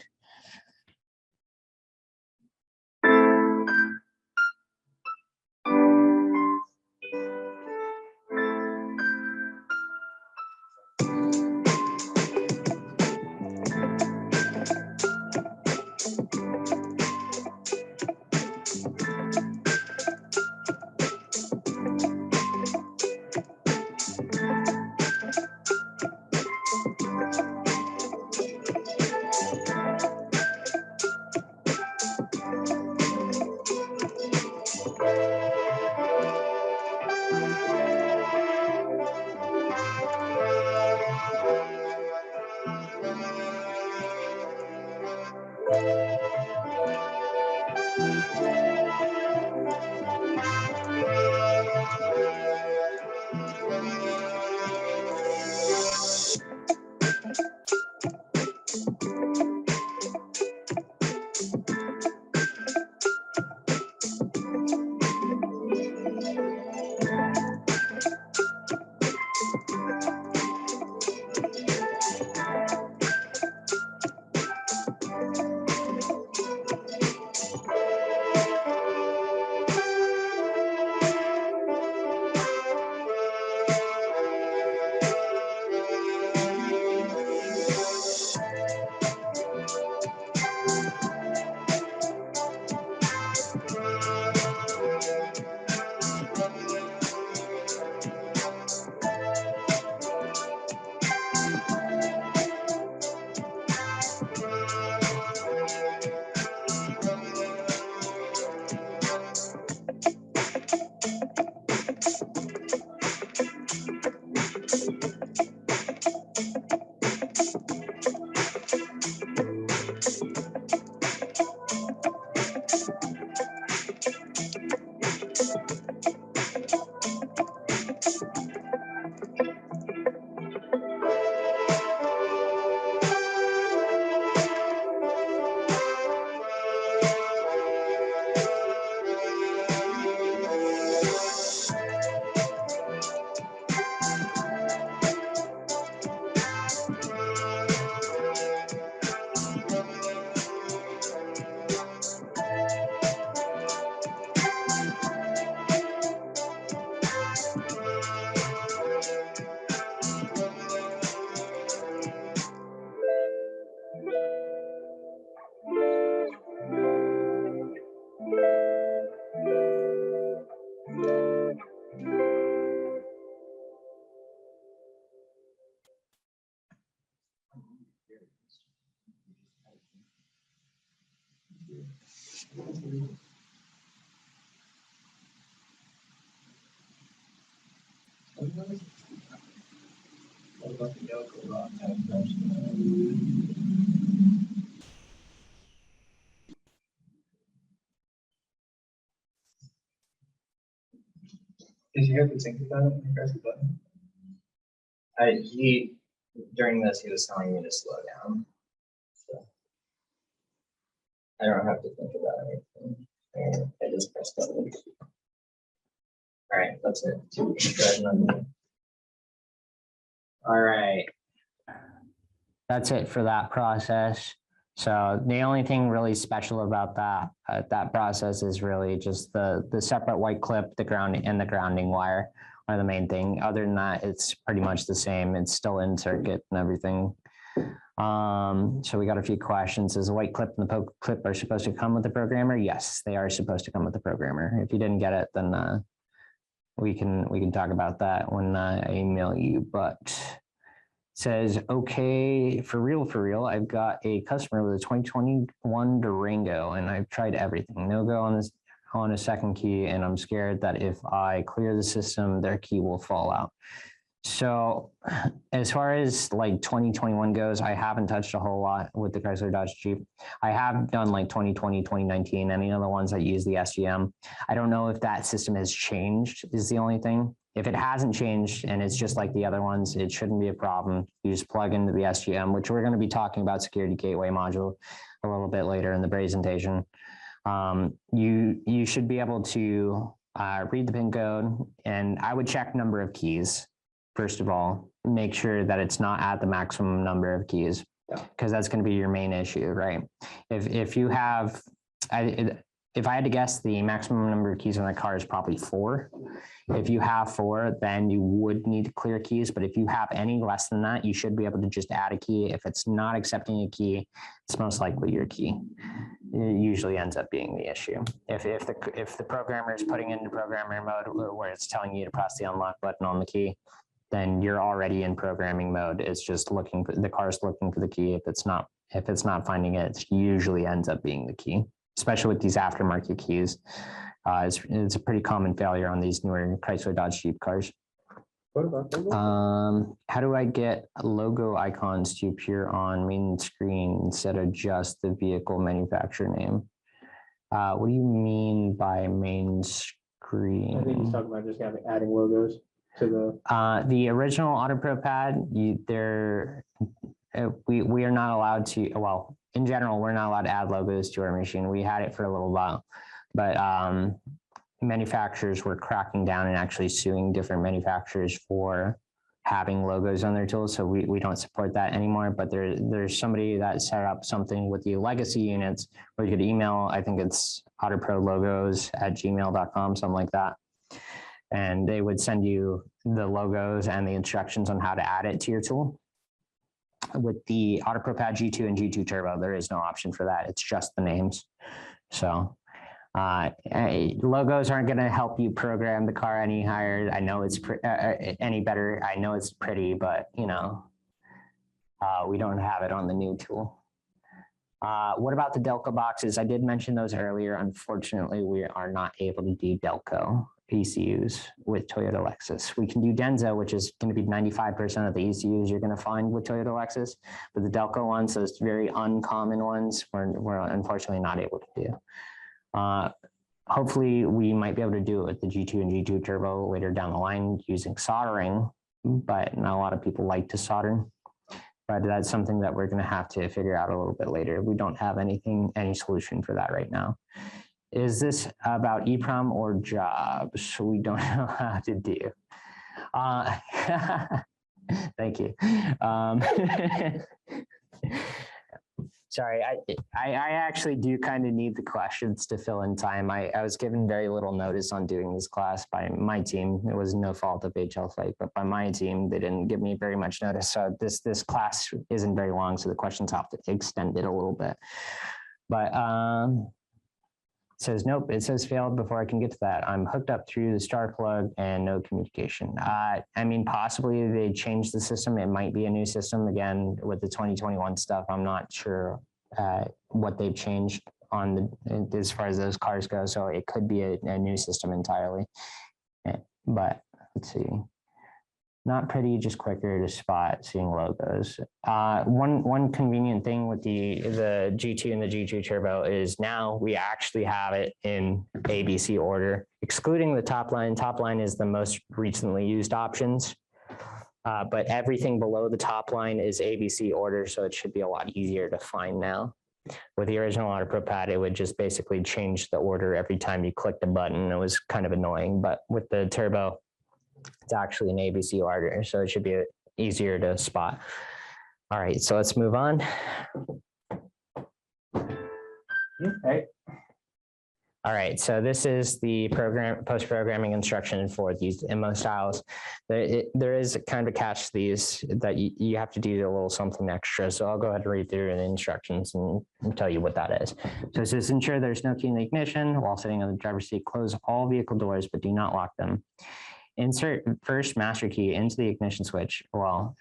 Did you have to think about it when you press the button? During this, he was telling me to slow down. So I don't have to think about anything. And I just press button. All right, that's it. All right. That's it for that process. So the only thing really special about that process is really just the separate white clip, the grounding and the grounding wire are the main thing. Other than that, it's pretty much the same. It's still in circuit and everything. So we got a few questions. Is the white clip and the poke clip are supposed to come with the programmer? Yes, they are supposed to come with the programmer. If you didn't get it, then we can talk about that when I email you. But says, okay, for real, I've got a customer with a 2021 Durango and I've tried everything. No go on a second key, and I'm scared that if I clear the system, their key will fall out. So as far as like 2021 goes, I haven't touched a whole lot with the Chrysler Dodge Jeep. I have done like 2020, 2019, any other ones that use the SGM. I don't know if that system has changed is the only thing. If it hasn't changed and it's just like the other ones, it shouldn't be a problem. You just plug into the SGM, which we're going to be talking about security gateway module a little bit later in the presentation. You should be able to read the PIN code, and I would check number of keys. First of all, make sure that it's not at the maximum number of keys, because that's going to be your main issue, right? If you have, if I had to guess, the maximum number of keys on the car is probably 4. If you have 4, then you would need to clear keys. But if you have any less than that, you should be able to just add a key. If it's not accepting a key, it's most likely your key. It usually ends up being the issue. If the programmer is putting into programmer mode where it's telling you to press the unlock button on the key, then you're already in programming mode. It's just looking for the car's looking for the key. If it's not finding it, it usually ends up being the key, especially with these aftermarket keys. It's a pretty common failure on these newer Chrysler Dodge Jeep cars. What about that? How do I get logo icons to appear on main screen instead of just the vehicle manufacturer name? What do you mean by main screen? I think he's talking about just adding logos to the original AutoProPAD. We are not allowed to. Well, in general, we're not allowed to add logos to our machine. We had it for a little while, but manufacturers were cracking down and actually suing different manufacturers for having logos on their tools. So we don't support that anymore. But there's somebody that set up something with the legacy units where you could email, I think it's autoprologos@gmail.com, something like that. And they would send you the logos and the instructions on how to add it to your tool. With the AutoProPAD G2 and G2 Turbo, there is no option for that. It's just the names. So logos aren't going to help you program the car any higher. I know it's any better. I know it's pretty, but you know, we don't have it on the new tool. What about the Delco boxes? I did mention those earlier. Unfortunately, we are not able to do Delco ECUs with Toyota Lexus. We can do Denso, which is going to be 95% of the ECUs you're going to find with Toyota Lexus, but the Delco ones, those very uncommon ones, we're unfortunately not able to do. Hopefully we might be able to do it with the G2 and G2 Turbo later down the line using soldering, but not a lot of people like to solder. But that's something that we're going to have to figure out a little bit later. We don't have any solution for that right now. Is this about EEPROM or jobs? We don't know how to do. Thank you. Sorry, I actually do kind of need the questions to fill in time. I was given very little notice on doing this class by my team. It was no fault of HL Flake, but by my team, they didn't give me very much notice. So this class isn't very long, so the questions have to extend it a little bit. But it says, nope, it says failed before I can get to that. I'm hooked up through the star plug and no communication. I mean, possibly they changed the system. It might be a new system. Again, with the 2021 stuff, I'm not sure what they've changed on the, as far as those cars go. So it could be a new system entirely. But let's see. Not pretty, just quicker to spot seeing logos. One convenient thing with the G2 and the G2 Turbo is now we actually have it in ABC order, excluding the top line. Top line is the most recently used options, but everything below the top line is ABC order, so it should be a lot easier to find now. With the original AutoProPAD, it would just basically change the order every time you clicked a button. It was kind of annoying, but with the Turbo, it's actually an ABC order, so it should be easier to spot. All right, so let's move on. Okay. All right, so this is the post-programming instruction for these IMMO styles. There is kind of a catch to these that you have to do a little something extra. So I'll go ahead and read through the instructions and tell you what that is. So it says, ensure there's no key in the ignition while sitting on the driver's seat. Close all vehicle doors, but do not lock them. Insert first master key into the ignition switch. Well,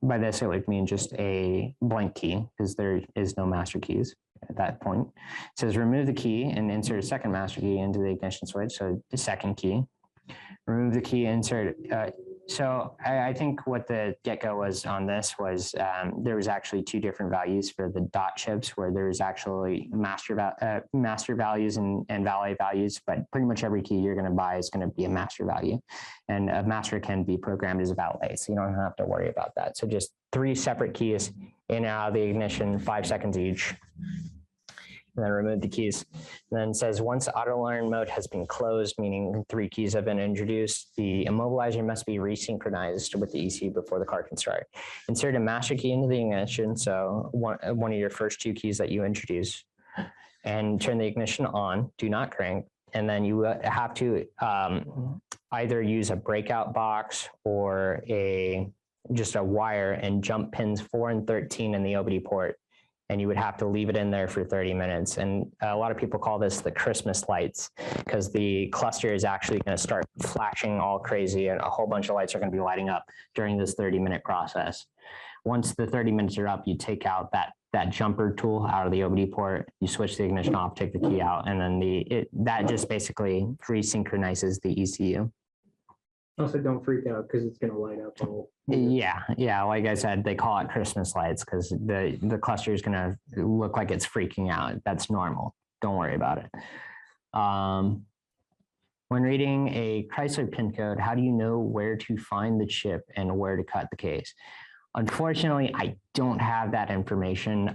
by this, it would mean just a blank key because there is no master keys at that point. It says remove the key and insert a second master key into the ignition switch. So the second key, remove the key, insert. So I think what the get-go was on this was there was actually two different values for the dot chips where there's actually master values and valet values, but pretty much every key you're going to buy is going to be a master value, and a master can be programmed as a valet, so you don't have to worry about that. So just 3 separate keys in and out of the ignition, 5 seconds each. And then remove the keys. And then it says once auto alarm mode has been closed, meaning 3 keys have been introduced, the immobilizer must be resynchronized with the ECU before the car can start. Insert a master key into the ignition, so one of your first 2 keys that you introduce, and turn the ignition on. Do not crank. And then you have to either use a breakout box or just a wire and jump pins 4 and 13 in the OBD port. And you would have to leave it in there for 30 minutes. And a lot of people call this the Christmas lights because the cluster is actually going to start flashing all crazy and a whole bunch of lights are going to be lighting up during this 30-minute process. Once the 30 minutes are up, you take out that jumper tool out of the OBD port, you switch the ignition off, take the key out, and then that just basically resynchronizes the ECU. Also, don't freak out because it's going to light up all. Yeah. Like I said, they call it Christmas lights because the cluster is going to look like it's freaking out. That's normal. Don't worry about it. When reading a Chrysler pin code, how do you know where to find the chip and where to cut the case? Unfortunately, I don't have that information.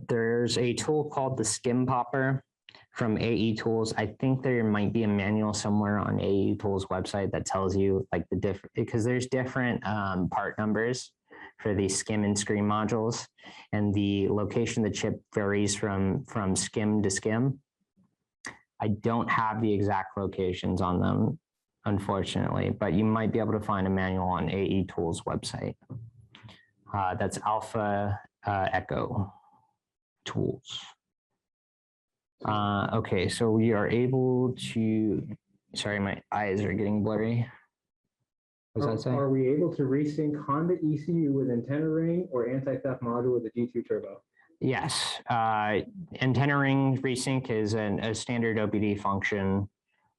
There's a tool called the Skim Popper from AE Tools. I think there might be a manual somewhere on AE Tools website that tells you like the different, because there's different part numbers for the skim and screen modules, and the location of the chip varies from skim to skim. I don't have the exact locations on them, unfortunately, but you might be able to find a manual on AE Tools website. That's Alpha Echo Tools. Okay, so we are able to, sorry, my eyes are getting blurry. What does that say? Are we able to resync Honda ECU with antenna ring or anti-theft module with the G2 Turbo? Yes, antenna ring resync is a standard OBD function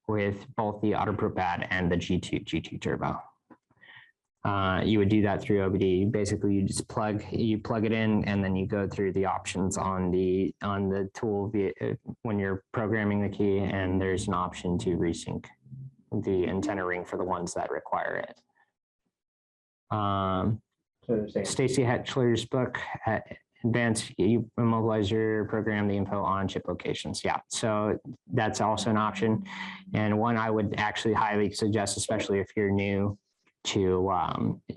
with both the AutoProPAD and the G2 Turbo. You would do that through OBD. Basically, you just plug it in, and then you go through the options on the tool when you're programming the key, and there's an option to resync the antenna ring for the ones that require it. Stacy Hetchler's book, Advanced Immobilizer Program, the info on chip locations. Yeah, so that's also an option, and one I would actually highly suggest, especially if you're new to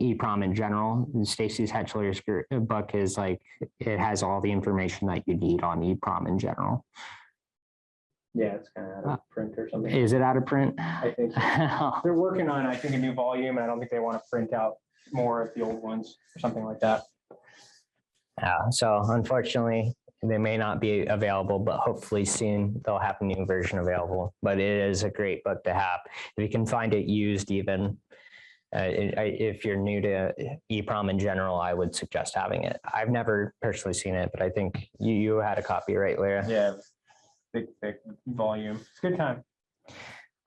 EEPROM in general. Stacy's Hetchler's book is like, it has all the information that you need on EEPROM in general. Yeah, it's kind of out of print or something. Is it out of print? I think so. They're working on, I think, a new volume. I don't think they want to print out more of the old ones or something like that. Yeah, so unfortunately, they may not be available, but hopefully soon they'll have a new version available. But it is a great book to have. If you can find it used even, If you're new to EEPROM in general, I would suggest having it. I've never personally seen it, but I think you had a copy, right, Lyra? Yeah, thick volume. It's a good time.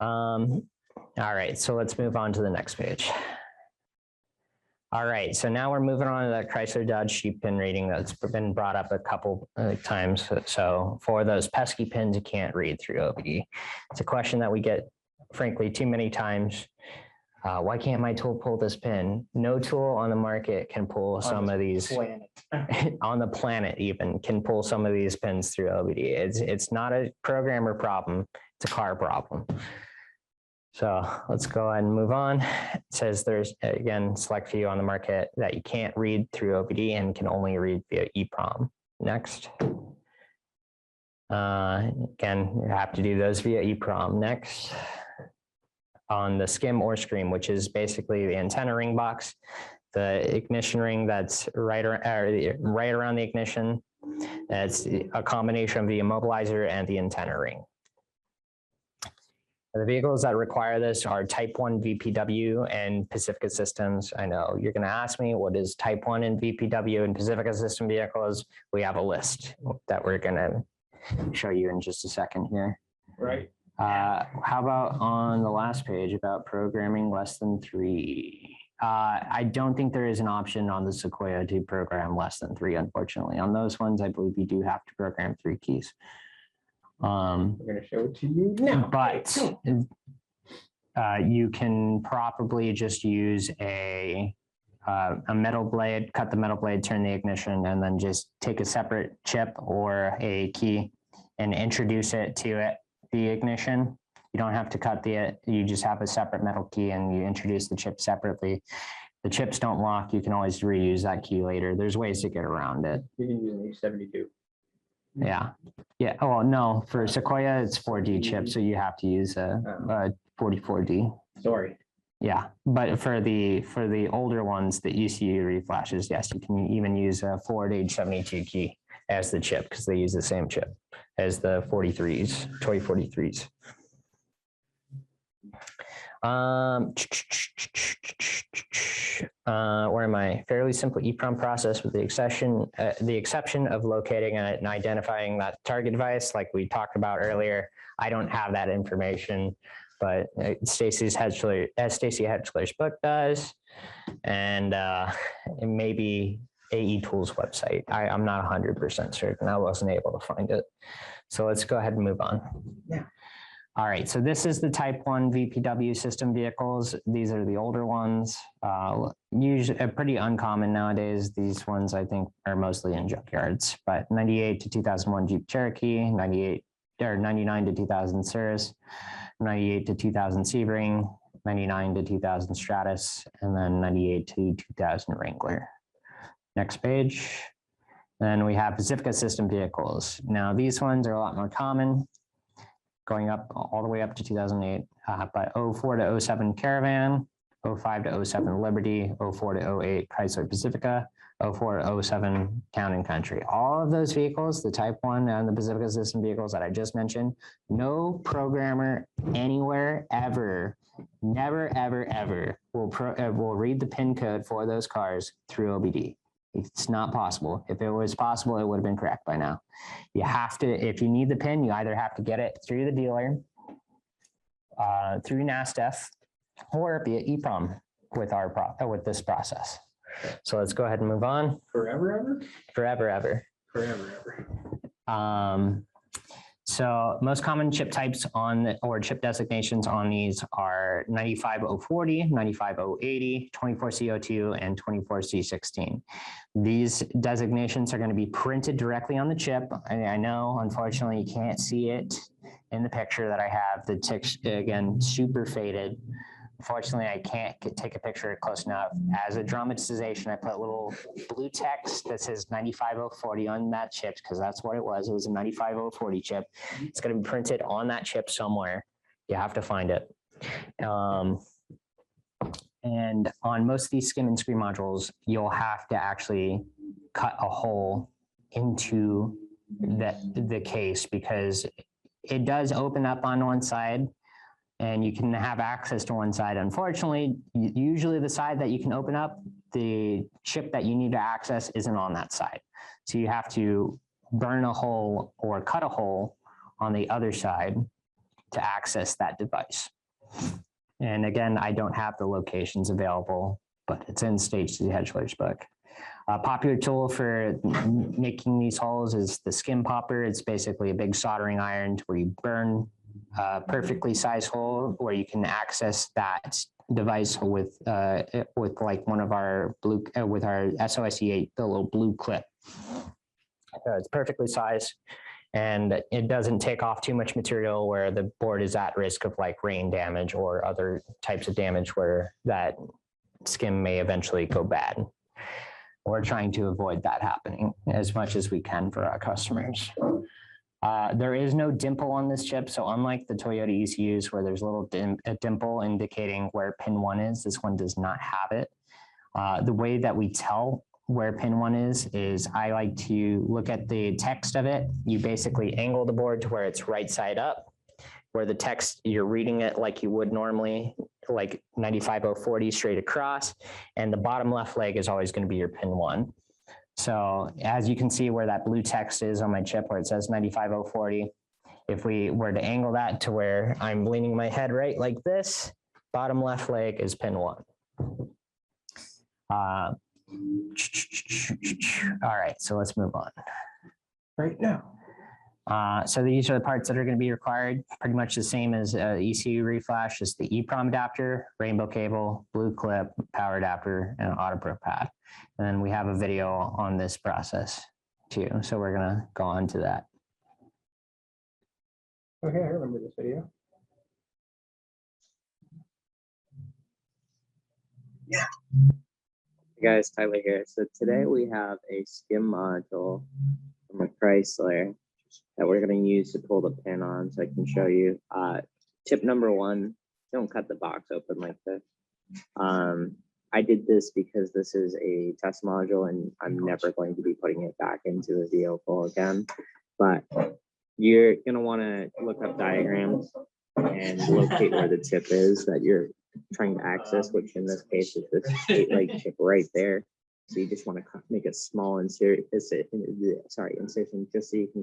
All right, so let's move on to the next page. All right, so now we're moving on to that Chrysler Dodge sheet pin reading that's been brought up a couple times. So for those pesky pins you can't read through OBD, it's a question that we get, frankly, too many times. Why can't my tool pull this pin? No tool on the market can pull some of these, on the planet even, can pull some of these pins through OBD. It's not a programmer problem, it's a car problem. So let's go ahead and move on. It says there's, again, select few on the market that you can't read through OBD and can only read via EEPROM. Next. Again, you have to do those via EEPROM. Next. On the skim or scream, which is basically the antenna ring box, the ignition ring that's right around the ignition. That's a combination of the immobilizer and the antenna ring. The vehicles that require this are Type 1 VPW and Pacifica Systems. I know you're going to ask me, what is Type 1 and VPW and Pacifica System vehicles? We have a list that we're going to show you in just a second here. Right. How about on the last page about programming less than 3? I don't think there is an option on the Sequoia to program less than 3, unfortunately. On those ones, I believe you do have to program 3 keys. We're going to show it to you now. But you can probably just use a metal blade, cut the metal blade, turn the ignition, and then just take a separate chip or a key and introduce it to the ignition. You don't have to cut you just have a separate metal key and you introduce the chip separately. The chips don't lock. You can always reuse that key later. There's ways to get around it. You can use an E72. Yeah. Yeah. Oh, no, for Sequoia, it's 4D chip. So you have to use a 44D. Sorry. Yeah. But for the older ones, the ECU reflashes, yes, you can even use a Ford H72 key as the chip because they use the same chip as the 43s, toy 43s. Where am I? Fairly simple EEPROM process with the exception of locating and identifying that target device, like we talked about earlier. I don't have that information, but Stacey Hetchler's book does, and maybe AE Tools website. I'm not 100% certain. I wasn't able to find it. So let's go ahead and move on. Yeah. All right, so this is the Type 1 VPW system vehicles. These are the older ones, usually pretty uncommon nowadays. These ones I think are mostly in junkyards, but 98 to 2001 Jeep Cherokee, 99 to 2000 Cirrus, 98 to 2000 Sebring, 99 to 2000 Stratus, and then 98 to 2000 Wrangler. Next page. Then we have Pacifica System vehicles. Now these ones are a lot more common, going up all the way up to 2008, but 04 to 07 Caravan, 05 to 07 Liberty, 04 to 08 Chrysler Pacifica, 04 to 07 Town and Country. All of those vehicles, the Type 1 and the Pacifica System vehicles that I just mentioned, no programmer anywhere ever, never, ever, ever will read the PIN code for those cars through OBD. It's not possible. If it was possible, it would have been correct by now. You have to, if you need the PIN, you either have to get it through the dealer, through NASDF, or via EEPROM with this process. So let's go ahead and move on. Forever, ever? Forever, ever. Forever, ever. So most common chip types or chip designations on these are 95040, 95080, 24C02, and 24C16. These designations are going to be printed directly on the chip. I know, unfortunately, you can't see it in the picture that I have. The text, again, super faded. Unfortunately, I can't take a picture close enough. As a dramatization, I put a little blue text that says 95040 on that chip because that's what it was. It was a 95040 chip. It's going to be printed on that chip somewhere. You have to find it. And on most of these skim and screen modules, you'll have to actually cut a hole into the case because it does open up on one side. and you can have access to one side. Unfortunately, usually the side that you can open up, the chip that you need to access isn't on that side. So you have to burn a hole or cut a hole on the other side to access that device. And again, I don't have the locations available, but it's in Stage 2 Hedgeler's book. A popular tool for making these holes is the skim popper. It's basically a big soldering iron where you burn a perfectly sized hole where you can access that device with like one of our blue, with our SOIC8, the little blue clip. It's perfectly sized and it doesn't take off too much material where the board is at risk of like rain damage or other types of damage where that skim may eventually go bad. We're trying to avoid that happening as much as we can for our customers. There is no dimple on this chip. So unlike the Toyota ECUs where there's a little dimple indicating where pin 1 is, this one does not have it. The way that we tell where pin 1 is I like to look at the text of it. You basically angle the board to where it's right side up, where the text, you're reading it like you would normally, like 95040 straight across, and the bottom left leg is always going to be your pin 1. So as you can see where that blue text is on my chip where it says 95040, if we were to angle that to where I'm leaning my head right like this, bottom left leg is pin 1. All right, so let's move on right now. So these are the parts that are going to be required, pretty much the same as ECU Reflash. Is the EEPROM adapter, rainbow cable, blue clip, power adapter, and AutoProPAD. And then we have a video on this process too. So we're going to go on to that. Okay, I remember this video. Yeah. Hey guys, Tyler here. So today we have a skim module from a Chrysler that we're going to use to pull the pin on, so I can show you. Tip number 1, don't cut the box open like this. I did this because this is a test module and I'm never going to be putting it back into the vehicle again. But you're going to want to look up diagrams and locate where the chip is that you're trying to access, which in this case is this 8-leg chip right there. So you just want to make a small incision just so you can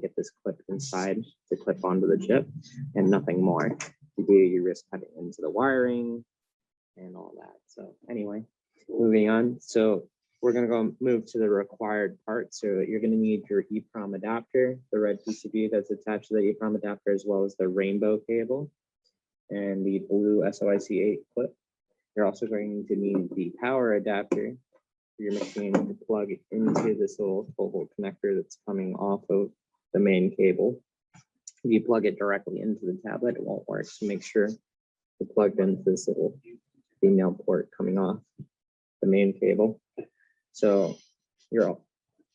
get this clip inside to clip onto the chip and nothing more. To do, you risk cutting into the wiring and all that. So anyway, moving on. So we're going to go move to the required part. So you're going to need your EEPROM adapter, the red PCB that's attached to the EEPROM adapter, as well as the rainbow cable and the blue SOIC8 clip. You're also going to need the power adapter for your machine to plug into this little 12-volt connector that's coming off of the main cable. If you plug it directly into the tablet, it won't work. So make sure to plug into this little female port coming off the main cable. So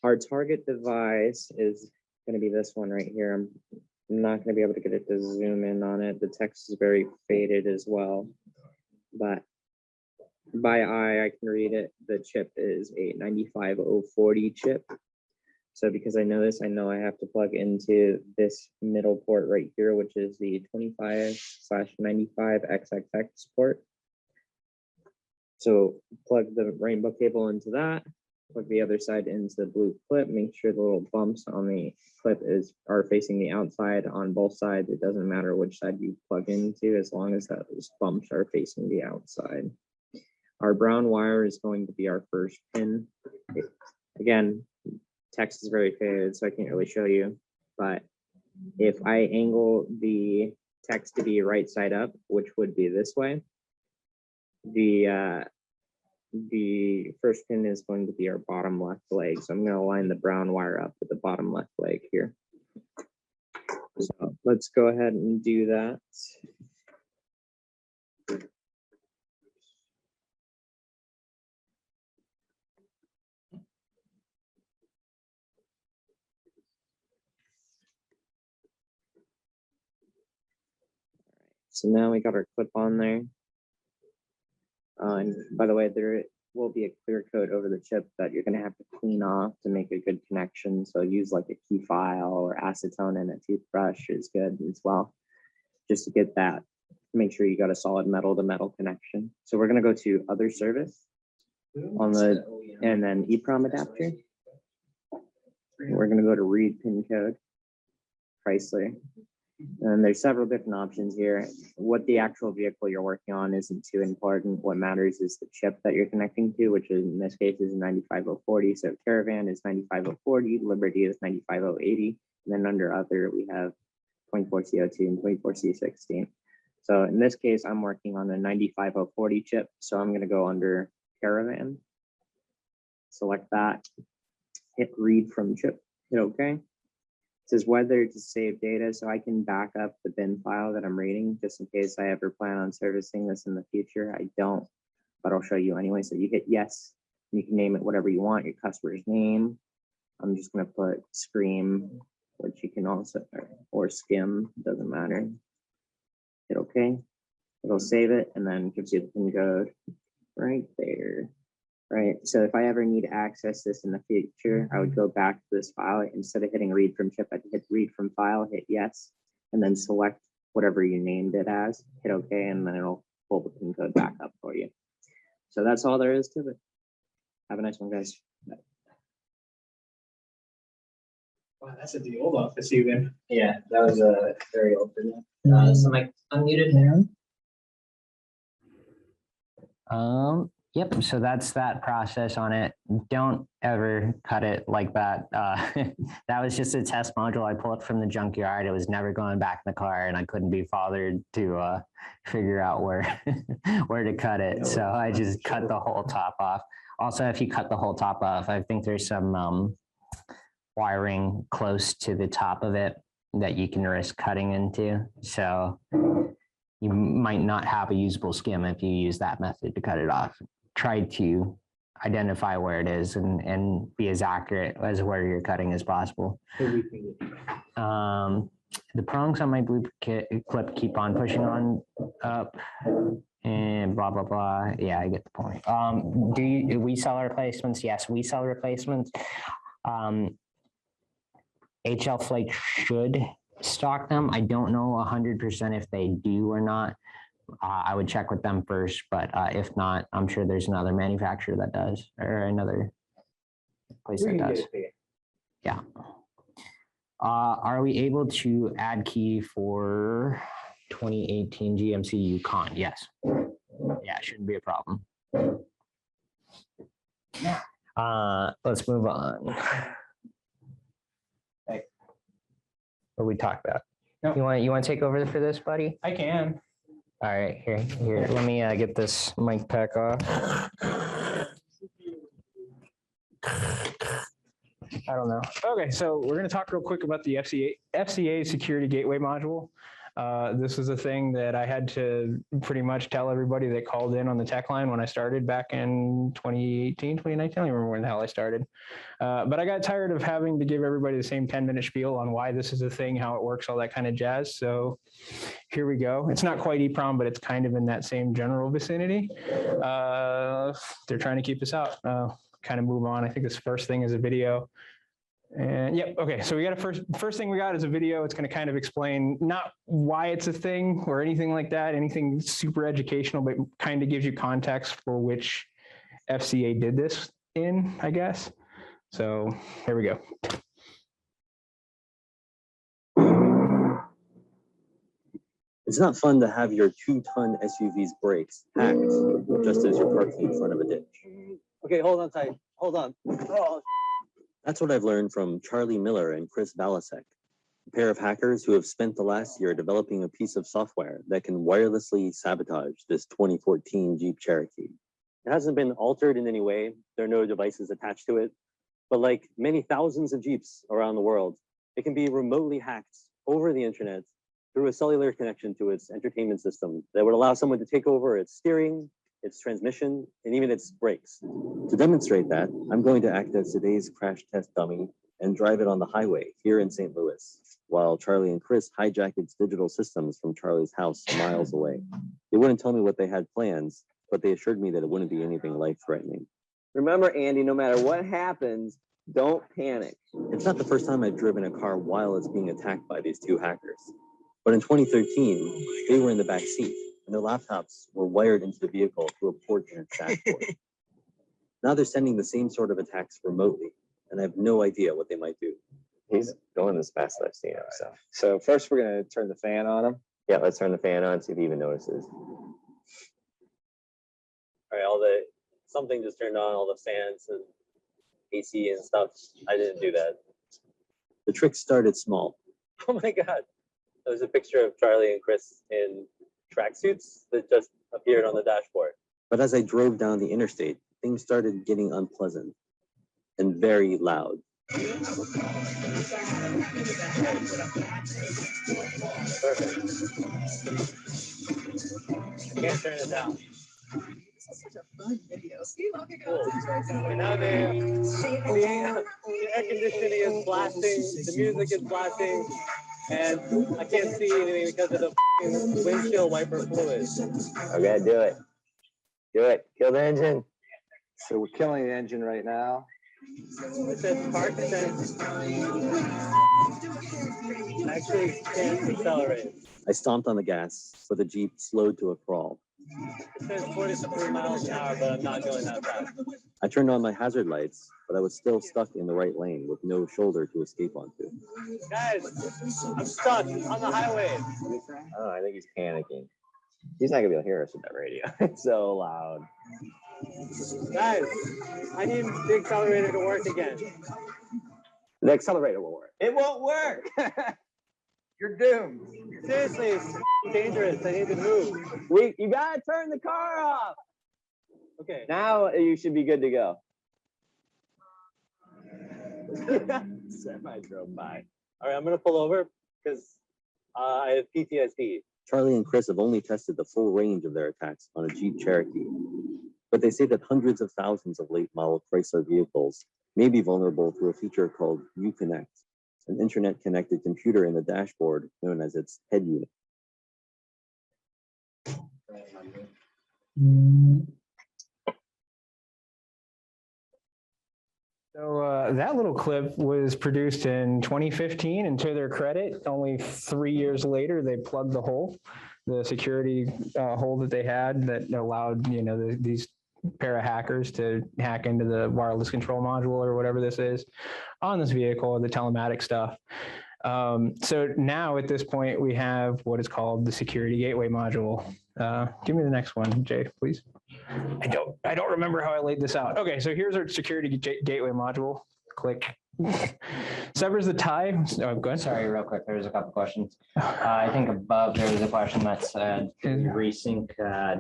our target device is going to be this one right here. I'm not going to be able to get it to zoom in on it. The text is very faded as well, but by eye, I can read it. The chip is a 95040 chip. So because I know this, I know I have to plug into this middle port right here, which is the 25/95XXX port. So plug the rainbow cable into that, plug the other side into the blue clip, make sure the little bumps on the clip are facing the outside on both sides. It doesn't matter which side you plug into as long as those bumps are facing the outside. Our brown wire is going to be our first pin. Again, text is very faded, so I can't really show you, but if I angle the text to be right side up, which would be this way, the first pin is going to be our bottom left leg. So I'm going to line the brown wire up with the bottom left leg here. So let's go ahead and do that. So now we got our clip on there. And by the way, there will be a clear coat over the chip that you're going to have to clean off to make a good connection. So use like a key file or acetone and a toothbrush is good as well, just to get that make sure you got a solid metal to metal connection. So we're going to go to other service on the, and then EEPROM adapter. We're going to go to read pin code, Chrysler. And there's several different options here. What the actual vehicle you're working on isn't too important. What matters is the chip that you're connecting to, which is, in this case is 95040. So Caravan is 95040, Liberty is 95080. And then under other, we have 24C02 and 24C16. So in this case, I'm working on a 95040 chip. So I'm going to go under Caravan, select that, hit read from chip, hit OK. It says whether to save data, so I can back up the bin file that I'm reading just in case I ever plan on servicing this in the future. I don't, but I'll show you anyway. So you hit yes, you can name it whatever you want, your customer's name. I'm just going to put Scream, which you can also, or Skim, doesn't matter. Hit OK. It'll save it and then gives you the pin code right there. Right. So if I ever need to access this in the future, I would go back to this file. Instead of hitting read from chip, I'd hit read from file, hit yes, and then select whatever you named it as, hit OK, and then it'll pull the pin code back up for you. So that's all there is to it. Have a nice one, guys. Bye. Wow, that's at the old office even. Yeah, that was a very old video. So Mike, unmuted now. Yep, so that's that process on it. Don't ever cut it like that. That was just a test module I pulled from the junkyard. It was never going back in the car, and I couldn't be bothered to figure out where where to cut it. So I just cut the whole top off. Also, if you cut the whole top off, I think there's some wiring close to the top of it that you can risk cutting into. So you might not have a usable skim if you use that method to cut it off. Try to identify where it is and be as accurate as where you're cutting as possible. The prongs on my blue clip keep on pushing on up and blah, blah, blah. Yeah, I get the point. Do we sell replacements? Yes, we sell replacements. HL Flake should stock them. I don't know 100% if they do or not. I would check with them first, but if not, I'm sure there's another manufacturer that does, or another place that does. Yeah. Are we able to add key for 2018 GMC Yukon? Yes. Yeah, it shouldn't be a problem. Let's move on. What we talked about? No. You want to take over for this, buddy? I can. All right, here. Let me get this mic pack off. I don't know. Okay, so we're going to talk real quick about the FCA security gateway module. This is a thing that I had to pretty much tell everybody that called in on the tech line when I started back in 2018, 2019. I don't remember when the hell I started. But I got tired of having to give everybody the same 10-minute spiel on why this is a thing, how it works, all that kind of jazz. So here we go. It's not quite EEPROM, but it's kind of in that same general vicinity. They're trying to keep us out. Kind of move on. I think this first thing is a video. And yep, okay, so we got a first thing we got is a video. It's going to kind of explain not why it's a thing or anything like that, anything super educational, but kind of gives you context for which FCA did this in, I guess. So here we go. It's not fun to have your 2-ton SUV's brakes hacked just as you're parking in front of a ditch. Okay, hold on tight. Hold on. Oh. That's what I've learned from Charlie Miller and Chris Balasek, a pair of hackers who have spent the last year developing a piece of software that can wirelessly sabotage this 2014 Jeep Cherokee. It hasn't been altered in any way. There are no devices attached to it. But like many thousands of Jeeps around the world, it can be remotely hacked over the internet through a cellular connection to its entertainment system that would allow someone to take over its steering, its transmission, and even its brakes. To demonstrate that, I'm going to act as today's crash test dummy and drive it on the highway here in St. Louis, while Charlie and Chris hijack its digital systems from Charlie's house miles away. They wouldn't tell me what they had plans, but they assured me that it wouldn't be anything life-threatening. Remember, Andy, no matter what happens, don't panic. It's not the first time I've driven a car while it's being attacked by these two hackers. But in 2013, they were in the back seat and their laptops were wired into the vehicle through a port in its dashboard. Now they're sending the same sort of attacks remotely, and I have no idea what they might do. He's going as fast as I've seen him. So first we're gonna turn the fan on him. Yeah, let's turn the fan on, see if he even notices. All right, something just turned on, all the fans and AC and stuff. I didn't do that. The trick started small. Oh my God. There's a picture of Charlie and Chris in tracksuits that just appeared on the dashboard. But as I drove down the interstate, things started getting unpleasant and very loud. Perfect. I can't turn it down. This is such a fun video. See, look, it Cool. goes. And now the air conditioning is blasting, the music is blasting, and I can't see anything because of the windshield wiper fluid. Okay, do it. Do it. Kill the engine. So we're killing the engine right now. It says park sense. Actually can't accelerate. I stomped on the gas, so the Jeep slowed to a crawl. It says 43 miles an hour, but I'm not going that fast. I turned on my hazard lights, but I was still stuck in the right lane with no shoulder to escape onto. Guys, I'm stuck on the highway. Oh, I think he's panicking. He's not gonna be able to hear us with that radio. It's so loud. Guys, I need the accelerator to work again. The accelerator will work. It won't work. You're doomed. Seriously, it's dangerous. I need to move. You gotta turn the car off. Okay. Now you should be good to go. Semi drove by. All right, I'm gonna pull over because I have PTSD. Charlie and Chris have only tested the full range of their attacks on a Jeep Cherokee, but they say that hundreds of thousands of late model Chrysler vehicles may be vulnerable through a feature called Uconnect, an internet-connected computer in the dashboard known as its head unit. So that little clip was produced in 2015, and to their credit, only 3 years later, they plugged the hole, the security hole that they had that allowed, these pair of hackers to hack into the wireless control module or whatever this is on this vehicle, or the telematic stuff. So now at this point, we have what is called the security gateway module. Give me the next one, Jay, please. I don't remember how I laid this out. Okay, so here's our security gateway module. Click. Severs the tie. Oh, go ahead. Sorry, real quick. There was a couple questions. I think above there was a question that said, resync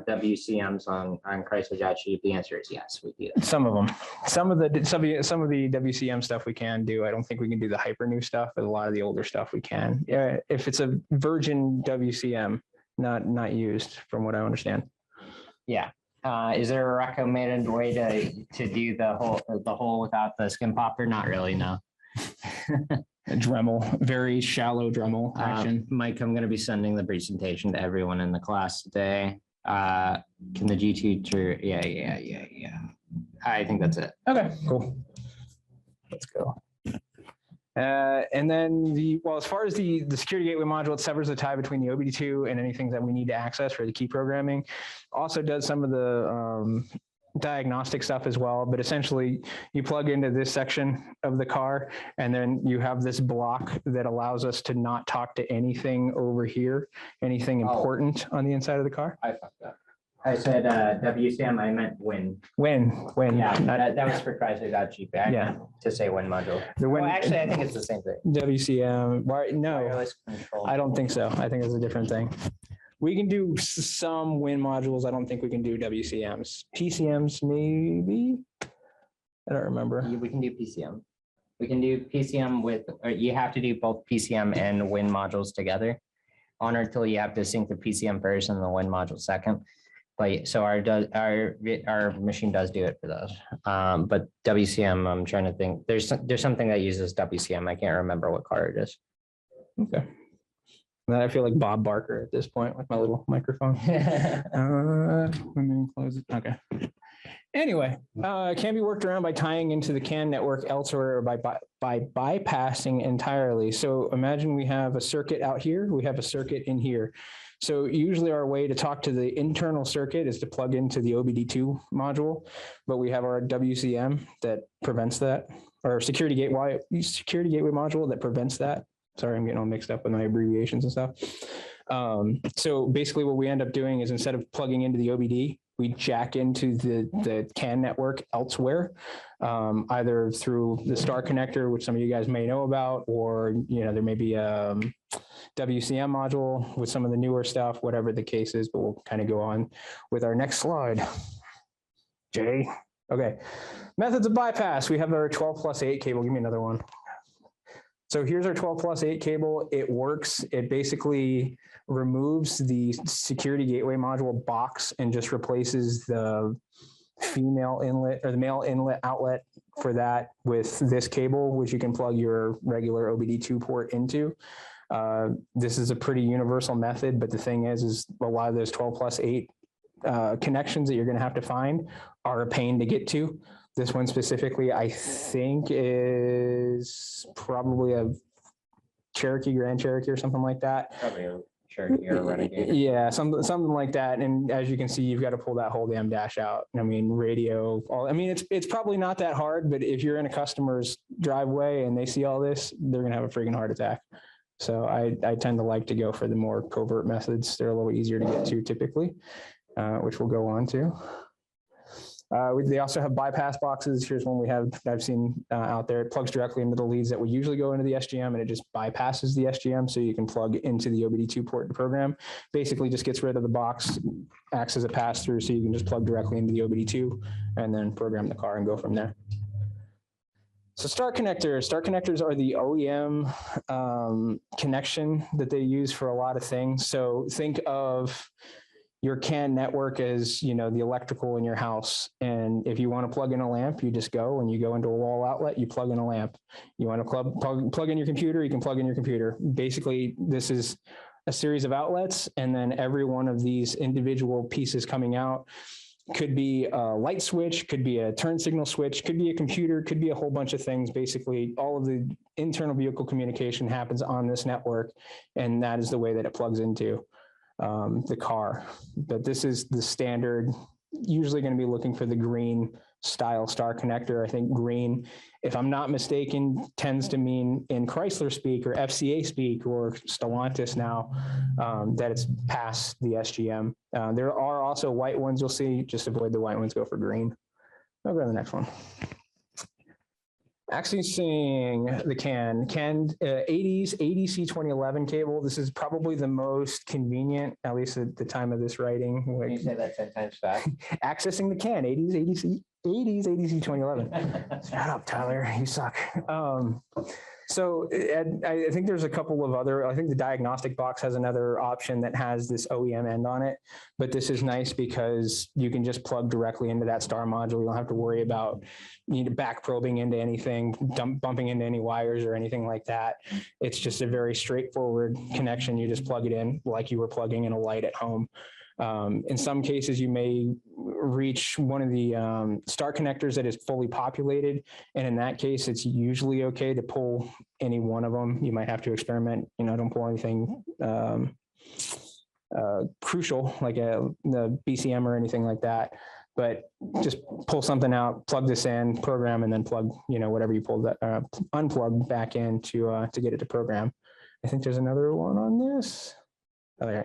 WCMs on Chrysler Jeep. The answer is yes, we do. Some of them. Some of the WCM stuff we can do. I don't think we can do the hyper new stuff, but a lot of the older stuff we can. If it's a virgin WCM, not used, from what I understand. Yeah. Is there a recommended way to do the hole without the skin popper? Not really, no. A Dremel, very shallow Dremel action. Mike, I'm going to be sending the presentation to everyone in the class today. Can the G2? Yeah. I think that's it. Okay, cool. Let's go. And then as far as the security gateway module, it severs the tie between the OBD2 and anything that we need to access for the key programming. Also does some of the diagnostic stuff as well, but essentially you plug into this section of the car, and then you have this block that allows us to not talk to anything over here, anything important on the inside of the car. I fucked up. I said WCM, I meant WIN. WIN. Yeah, that was for Chrysler Jeep. Yeah. To say WIN module. Well, actually, I think it's the same thing. WCM. No, Wireless control. I don't think so. I think it's a different thing. We can do some WIN modules. I don't think we can do WCMs. PCMs, maybe? I don't remember. We can do PCM. We can do PCM or you have to do both PCM and WIN modules together. On or till you have to sync the PCM first and the WIN module second. But so our machine does do it for those. But WCM, I'm trying to think. There's something that uses WCM. I can't remember what car it is. Okay. I feel like Bob Barker at this point with my little microphone. Let me close it. Okay. Anyway, it can be worked around by tying into the CAN network elsewhere or by bypassing entirely. So imagine we have a circuit out here, we have a circuit in here. So usually our way to talk to the internal circuit is to plug into the OBD2 module, but we have our WCM that prevents that, or security gateway module that prevents that. Sorry, I'm getting all mixed up with my abbreviations and stuff. So basically what we end up doing is instead of plugging into the OBD, we jack into the CAN network elsewhere, either through the star connector, which some of you guys may know about, or there may be a WCM module with some of the newer stuff, whatever the case is, but we'll kind of go on with our next slide. Jay. Okay. Methods of bypass. We have our 12+8 cable. Give me another one. So here's our 12+8 cable. It works. It basically removes the security gateway module box and just replaces the female inlet or the male inlet outlet for that with this cable, which you can plug your regular OBD2 port into. This is a pretty universal method, but the thing is a lot of those 12+8 connections that you're going to have to find are a pain to get to. This one specifically, I think, is probably a Cherokee, Grand Cherokee or something like that. Probably a Cherokee or a Renegade. Yeah, something like that. And as you can see, you've got to pull that whole damn dash out. I mean, radio, it's probably not that hard, but if you're in a customer's driveway and they see all this, they're going to have a freaking heart attack. So I tend to like to go for the more covert methods. They're a little easier to get to typically, which we'll go on to. They also have bypass boxes. Here's one I've seen out there. It plugs directly into the leads that would usually go into the SGM, and it just bypasses the SGM, so you can plug into the OBD2 port to program. Basically just gets rid of the box, acts as a pass-through, so you can just plug directly into the OBD2 and then program the car and go from there. So star connectors. Star connectors are the OEM connection that they use for a lot of things. So think of your CAN network as, the electrical in your house. And if you want to plug in a lamp, you just go and you go into a wall outlet, you plug in a lamp. You want to plug in your computer, you can plug in your computer. Basically, this is a series of outlets, and then every one of these individual pieces coming out could be a light switch, could be a turn signal switch, could be a computer, could be a whole bunch of things. Basically, all of the internal vehicle communication happens on this network, and that is the way that it plugs into the car. But this is the standard, usually going to be looking for the green style star connector. I think green, if I'm not mistaken, tends to mean in Chrysler speak or FCA speak or Stellantis now, that it's past the SGM. There are also white ones you'll see, just avoid the white ones, go for green. I'll go to the next one. Accessing the CAN 80s ADC 2011 cable. This is probably the most convenient, at least at the time of this writing. Can you say that 10 times fast? Accessing the CAN 80s ADC 2011. Shut up, Tyler. You suck. So I think there's a couple of other, I think the diagnostic box has another option that has this OEM end on it, but this is nice because you can just plug directly into that star module. You don't have to worry about back probing into anything, bumping into any wires or anything like that. It's just a very straightforward connection. You just plug it in like you were plugging in a light at home. In some cases, you may reach one of the star connectors that is fully populated. And in that case, it's usually okay to pull any one of them. You might have to experiment, don't pull anything crucial like the BCM or anything like that. But just pull something out, plug this in, program, and then plug, whatever you pulled that unplug back in to get it to program. I think there's another one on this. Okay.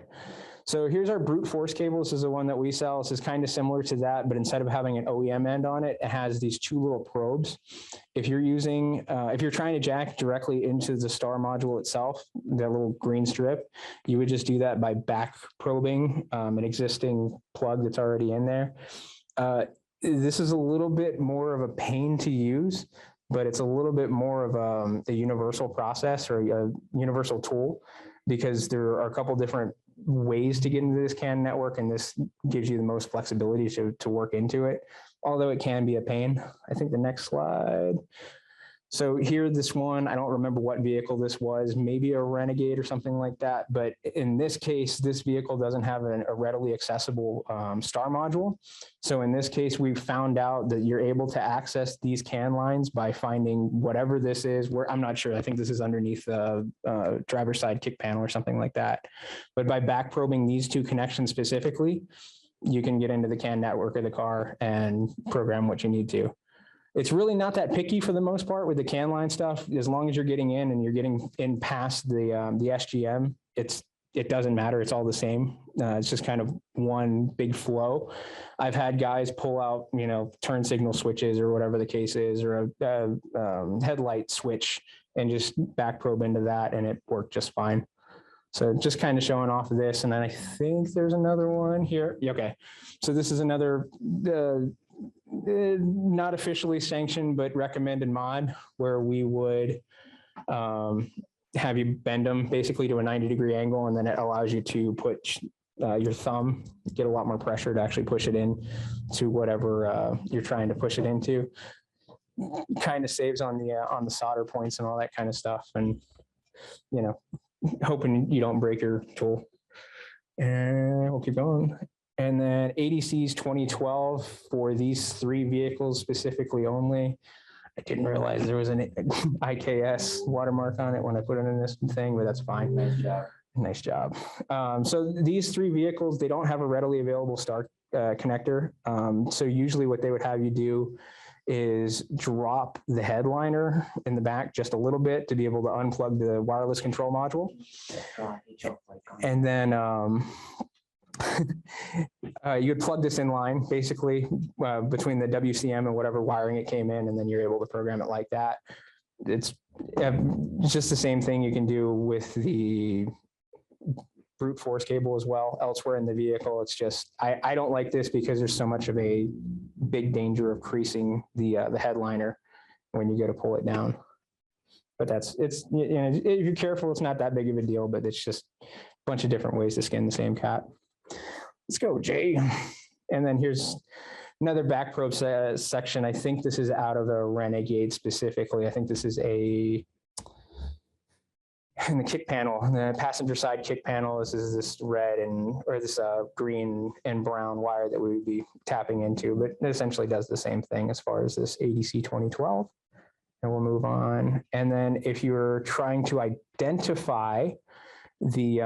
So here's our brute force cable. This is the one that we sell. This is kind of similar to that, but instead of having an OEM end on it, it has these two little probes. If you're trying to jack directly into the star module itself, that little green strip, you would just do that by back probing an existing plug that's already in there. This is a little bit more of a pain to use, but it's a little bit more of a universal process or a universal tool, because there are a couple different ways to get into this CAN network, and this gives you the most flexibility to work into it, although it can be a pain. I think the next slide. So here, this one, I don't remember what vehicle this was, maybe a Renegade or something like that. But in this case, this vehicle doesn't have a readily accessible star module. So in this case, we found out that you're able to access these CAN lines by finding whatever this is. Where I'm not sure. I think this is underneath the driver's side kick panel or something like that. But by back probing these two connections specifically, you can get into the CAN network of the car and program what you need to. It's really not that picky for the most part with the CAN line stuff. As long as you're getting in and you're getting in past the SGM, it doesn't matter. It's all the same. It's just kind of one big flow. I've had guys pull out, you know, turn signal switches or whatever the case is, or a headlight switch and just back probe into that, and it worked just fine. So just kind of showing off of this. And then I think there's another one here. Yeah, okay. So this is another not officially sanctioned, but recommended mod where we would have you bend them basically to a 90-degree angle, and then it allows you to put your thumb, get a lot more pressure to actually push it in to whatever you're trying to push it into. Kind of saves on the solder points and all that kind of stuff, and you know, hoping you don't break your tool. And we'll keep going. And then ADC's 2012 for these three vehicles specifically only. I didn't realize there was an IKS watermark on it when I put it in this thing, but that's fine. Nice job. Nice job. So these three vehicles, they don't have a readily available star connector. So usually what they would have you do is drop the headliner in the back just a little bit to be able to unplug the wireless control module. And then you would plug this in line basically between the WCM and whatever wiring it came in, and then you're able to program it like that. It's just the same thing you can do with the brute force cable as well elsewhere in the vehicle. It's just, I don't like this because there's so much of a big danger of creasing the headliner when you go to pull it down. But it's you know, if you're careful, it's not that big of a deal, but it's just a bunch of different ways to skin the same cat. Let's go, Jay. And then here's another back probe section. I think this is out of a Renegade specifically. I think this is in the kick panel, the passenger side kick panel. This is this red or this green and brown wire that we would be tapping into, but it essentially does the same thing as far as this ADC 2012. And we'll move on. And then if you're trying to identify the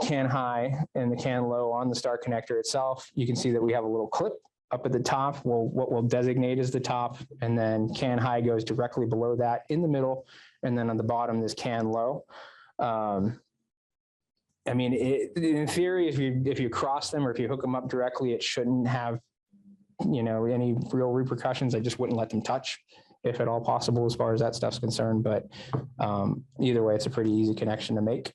CAN high and the CAN low on the star connector itself, you can see that we have a little clip up at the top. What we'll designate as the top, and then CAN high goes directly below that in the middle, and then on the bottom is CAN low. I mean, in theory, if you cross them or if you hook them up directly, it shouldn't have, you know, any real repercussions. I just wouldn't let them touch if at all possible as far as that stuff's concerned. But either way, it's a pretty easy connection to make.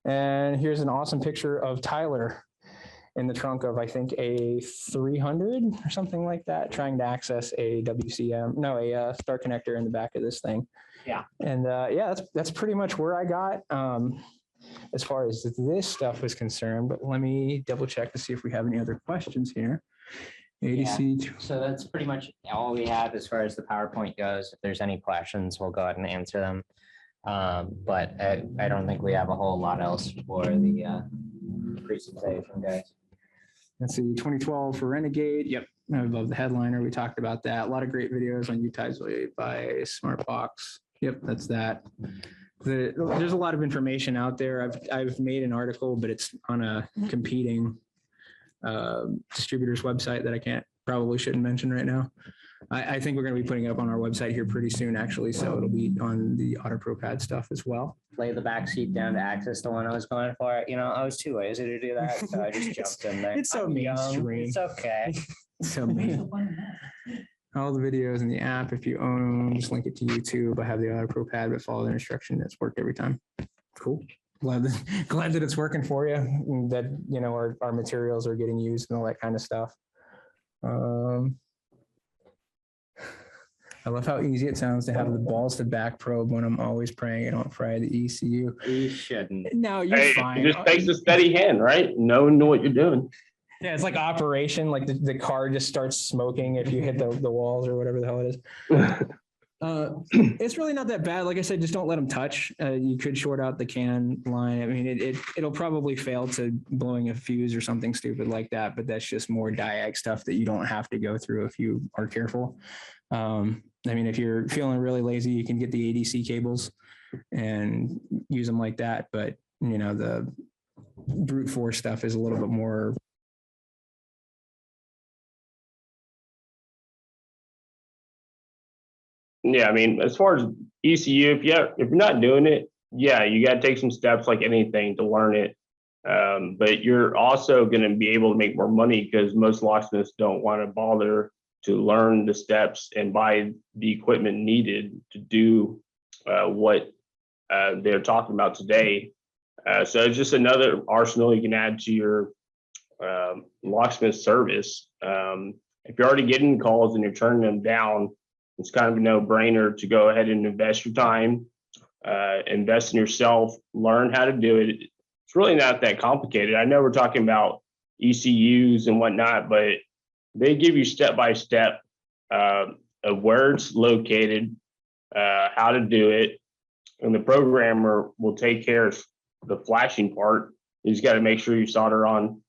And here's an awesome picture of Tyler in the trunk of, I think, a 300 or something like that, trying to access a WCM, no, a star connector in the back of this thing. Yeah. And yeah, that's pretty much where I got as far as this stuff is concerned. But let me double check to see if we have any other questions here. ADC. Yeah. So that's pretty much all we have as far as the PowerPoint goes. If there's any questions, we'll go ahead and answer them. But I don't think we have a whole lot else for the presentation, guys. Let's see, 2012 for Renegade. Yep, I love the headliner. We talked about that. A lot of great videos on YouTube by Smartbox. Yep, that's that. There's a lot of information out there. I've made an article, but it's on a competing distributor's website that I probably shouldn't mention right now. I think we're going to be putting it up on our website here pretty soon, actually. So it'll be on the AutoProPAD stuff as well. Lay the back seat down to access the one I was going for. You know, I was too lazy to do that, so I just jumped in there. It's so mainstream. It's okay. So mean. All the videos in the app, if you own them, just link it to YouTube. I have the AutoProPAD, but follow the instruction. It's worked every time. Cool. Glad that it's working for you. And that, you know, our materials are getting used and all that kind of stuff. I love how easy it sounds to have the balls to back probe when I'm always praying I don't fry the ECU. You shouldn't. No, you're fine. It just takes a steady hand, right? Knowing what you're doing. Yeah, it's like operation, like the car just starts smoking if you hit the walls or whatever the hell it is. It's really not that bad. Like I said, just don't let them touch. You could short out the can line. I mean, it'll probably fail to blowing a fuse or something stupid like that, but that's just more diag stuff that you don't have to go through if you are careful. I mean, if you're feeling really lazy, you can get the ADC cables and use them like that. But, you know, the brute force stuff is a little bit more. Yeah, I mean, as far as ECU, if you're not doing it, yeah, you got to take some steps like anything to learn it. But you're also going to be able to make more money because most locksmiths don't want to bother to learn the steps and buy the equipment needed to do what they're talking about today. So it's just another arsenal you can add to your locksmith service. If you're already getting calls and you're turning them down, it's kind of a no-brainer to go ahead and invest your time, invest in yourself, learn how to do it. It's really not that complicated. I know we're talking about ECUs and whatnot, but they give you step-by-step of where it's located, how to do it, and the programmer will take care of the flashing part. You just got to make sure you solder on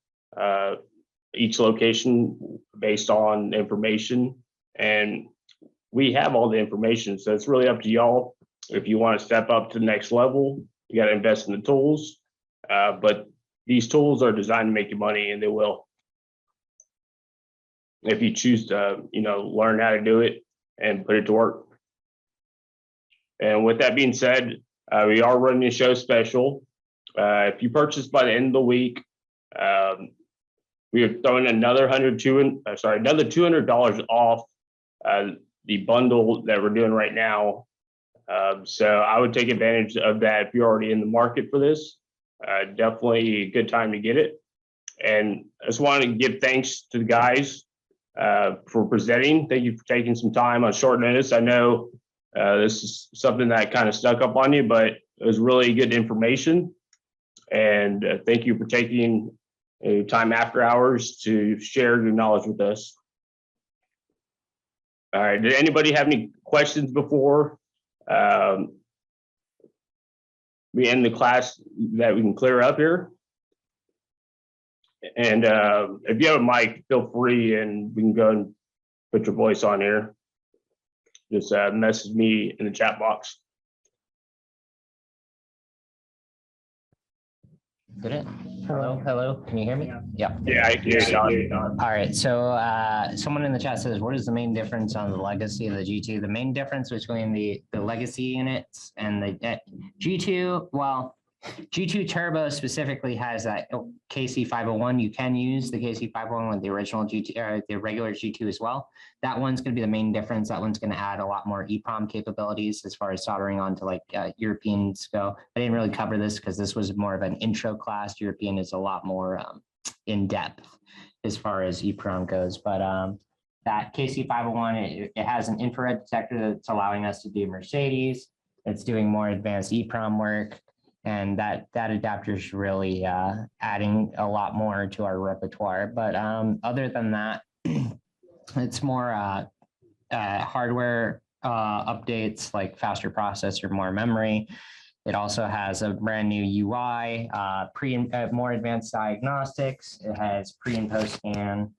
each location based on information, and we have all the information, so it's really up to y'all. If you want to step up to the next level, you got to invest in the tools. But these tools are designed to make you money, and they will. If you choose to, learn how to do it and put it to work. And with that being said, we are running a show special. If you purchase by the end of the week, we are throwing another $200 off the bundle that we're doing right now. So I would take advantage of that if you're already in the market for this. Definitely a good time to get it. And I just wanted to give thanks to the guys for presenting. Thank you for taking some time on short notice. I know this is something that kind of stuck up on you, but it was really good information. And thank you for taking time after hours to share your knowledge with us. All right, did anybody have any questions before we end the class that we can clear up here? And if you have a mic, feel free and we can go and put your voice on here. Just message me in the chat box. Did it? Hello, can you hear me? Yeah. Yeah, I can hear you. All right, so someone in the chat says, what is the main difference on the legacy of the G2? The main difference between the legacy units and the G2, well, G2 Turbo specifically has that KC501. You can use the KC501 with the original G2, the regular G2 as well. That one's going to be the main difference. That one's going to add a lot more EEPROM capabilities as far as soldering onto like Europeans go. I didn't really cover this because this was more of an intro class. European is a lot more in depth as far as EEPROM goes. But that KC501, it has an infrared detector that's allowing us to do Mercedes. It's doing more advanced EEPROM work. And that adapter is really adding a lot more to our repertoire. But other than that, it's more hardware updates like faster processor, more memory. It also has a brand new UI, more advanced diagnostics. It has pre and post scan,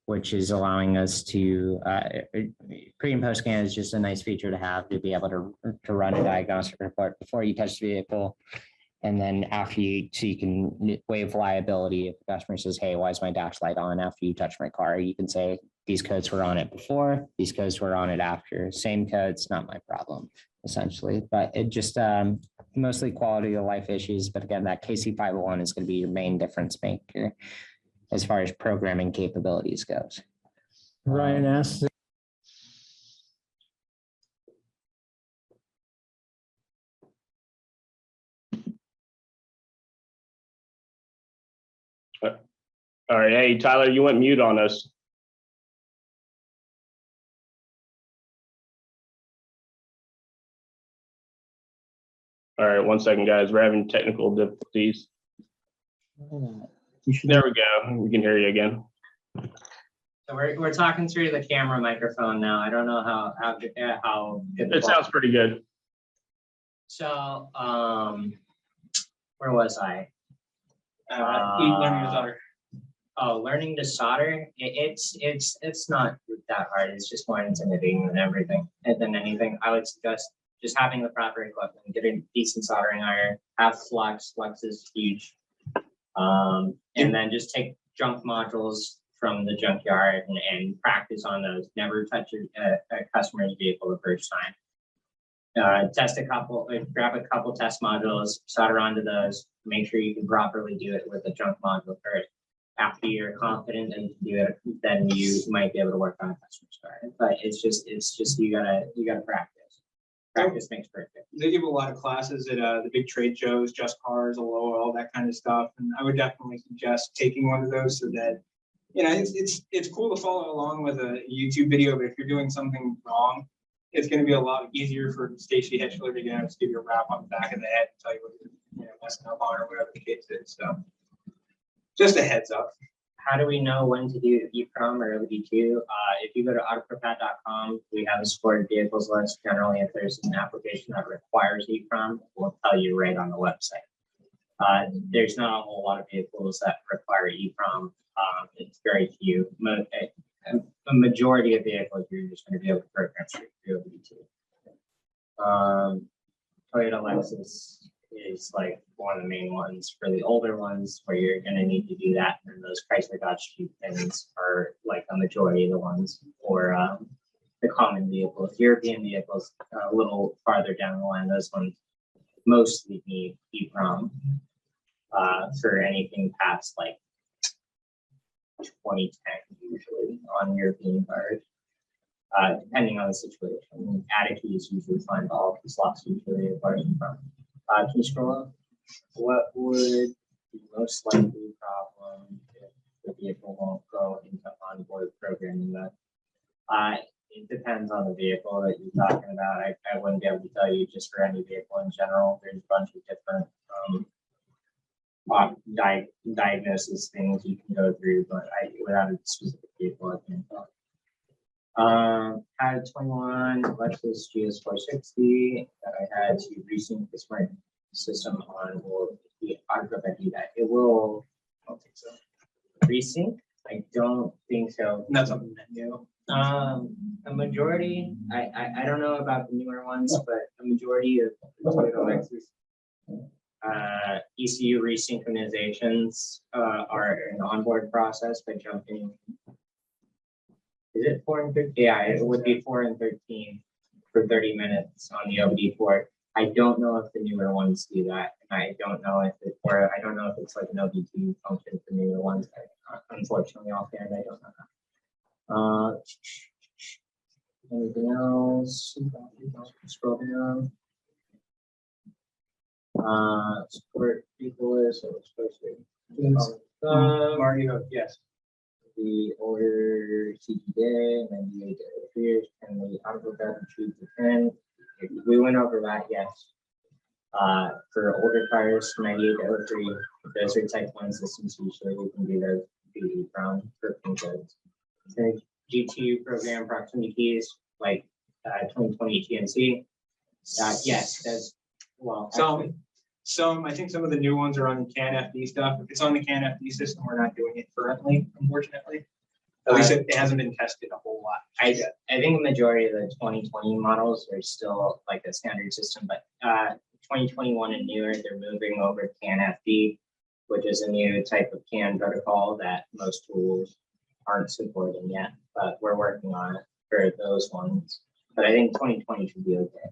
which is allowing us to, pre and post scan is just a nice feature to have to be able to run a diagnostic report before you touch the vehicle. And then after so you can waive liability if the customer says, hey, why is my dash light on after you touch my car? You can say, these codes were on it before, these codes were on it after. Same codes, not my problem, essentially. But it just mostly quality of life issues. But again, that KC501 is going to be your main difference maker as far as programming capabilities goes. Ryan asks. All right, hey, Tyler, you went mute on us. All right, 1 second, guys. We're having technical difficulties. There we go. We can hear you again. So we're talking through the camera microphone now. I don't know how It sounds pretty good. So where was I? Learning to solder. Oh, learning to solder. It's not that hard. It's just more intimidating than everything than anything. I would suggest just having the proper equipment, get a decent soldering iron, have flux. Flux is huge. And then just take junk modules from the junkyard and practice on those. Never touch a customer's vehicle the first time. Test a couple, grab a couple test modules, solder onto those, make sure you can properly do it with a junk module first. After you're confident that you can do it, then you might be able to work on a customer's car. But it's just you gotta practice. Practice makes perfect. They give a lot of classes at the big trade shows, Just Cars, Aloha, all that kind of stuff. And I would definitely suggest taking one of those so that, it's cool to follow along with a YouTube video, but if you're doing something wrong, it's going to be a lot easier for Stacy Hitchler to get out to give you a rap on the back of the head and tell you what you're messing up on or whatever the case is. So just a heads up. How do we know when to do EEPROM or OBD2? If you go to AutoProPAD.com, we have a supported vehicles list. Generally, if there's an application that requires EEPROM, we'll tell you right on the website. There's not a whole lot of vehicles that require EEPROM. It's very few. A majority of vehicles, you're just going to be able to program straight through OBD2. Toyota Lexus is like one of the main ones. For the older ones where you're going to need to do that, and those Chrysler Dodge Jeep things are like a majority of the ones. Or the common vehicles, European vehicles, a little farther down the line, those ones mostly need EEPROM for anything past like 2010 usually on European cars. Depending on the situation. Attitude is usually fine, but all the slots usually requires EEPROM. Can you scroll up? What would be most likely a problem if the vehicle won't go into onboard programming mode? It depends on the vehicle that you're talking about. I wouldn't be able to tell you just for any vehicle in general. There's a bunch of different diagnosis things you can go through, but without a specific vehicle, I can't tell. Had 21 Lexus GS460 that I had to resync the smart system on. Will the AutoProPAD do that? It will. I don't think so. Resync? I don't think so. That's something that new. A majority. I don't know about the newer ones, but a majority of the Toyota Lexus ECU resynchronizations are an onboard process by jumping. Is it 4 and 13? Yeah, it would be 4 and 13 for 30 minutes on the OBD4. I don't know if the newer ones do that. And I don't know if I don't know if it's like an OBD2 function for newer ones. Unfortunately, offhand, I don't know. Anything else? Scroll down. Support people is what it's supposed to be. Mario, yes. The older CGA, 98 to 3 years, and the AutoProPAD retrieve to 10. We went over that, yes. For older cars, 98 to 03, those are type 1 systems. Usually we can do those EEPROM for pin codes. The G2 program proximity keys, like 2020 TNC. Yes, that's well. I think some of the new ones are on CAN FD stuff. If it's on the CAN FD system, we're not doing it currently, unfortunately. At least it hasn't been tested a whole lot. I think the majority of the 2020 models are still like a standard system, but 2021 and newer, they're moving over to CAN FD, which is a new type of CAN protocol that most tools aren't supporting yet, but we're working on it for those ones. But I think 2020 should be okay.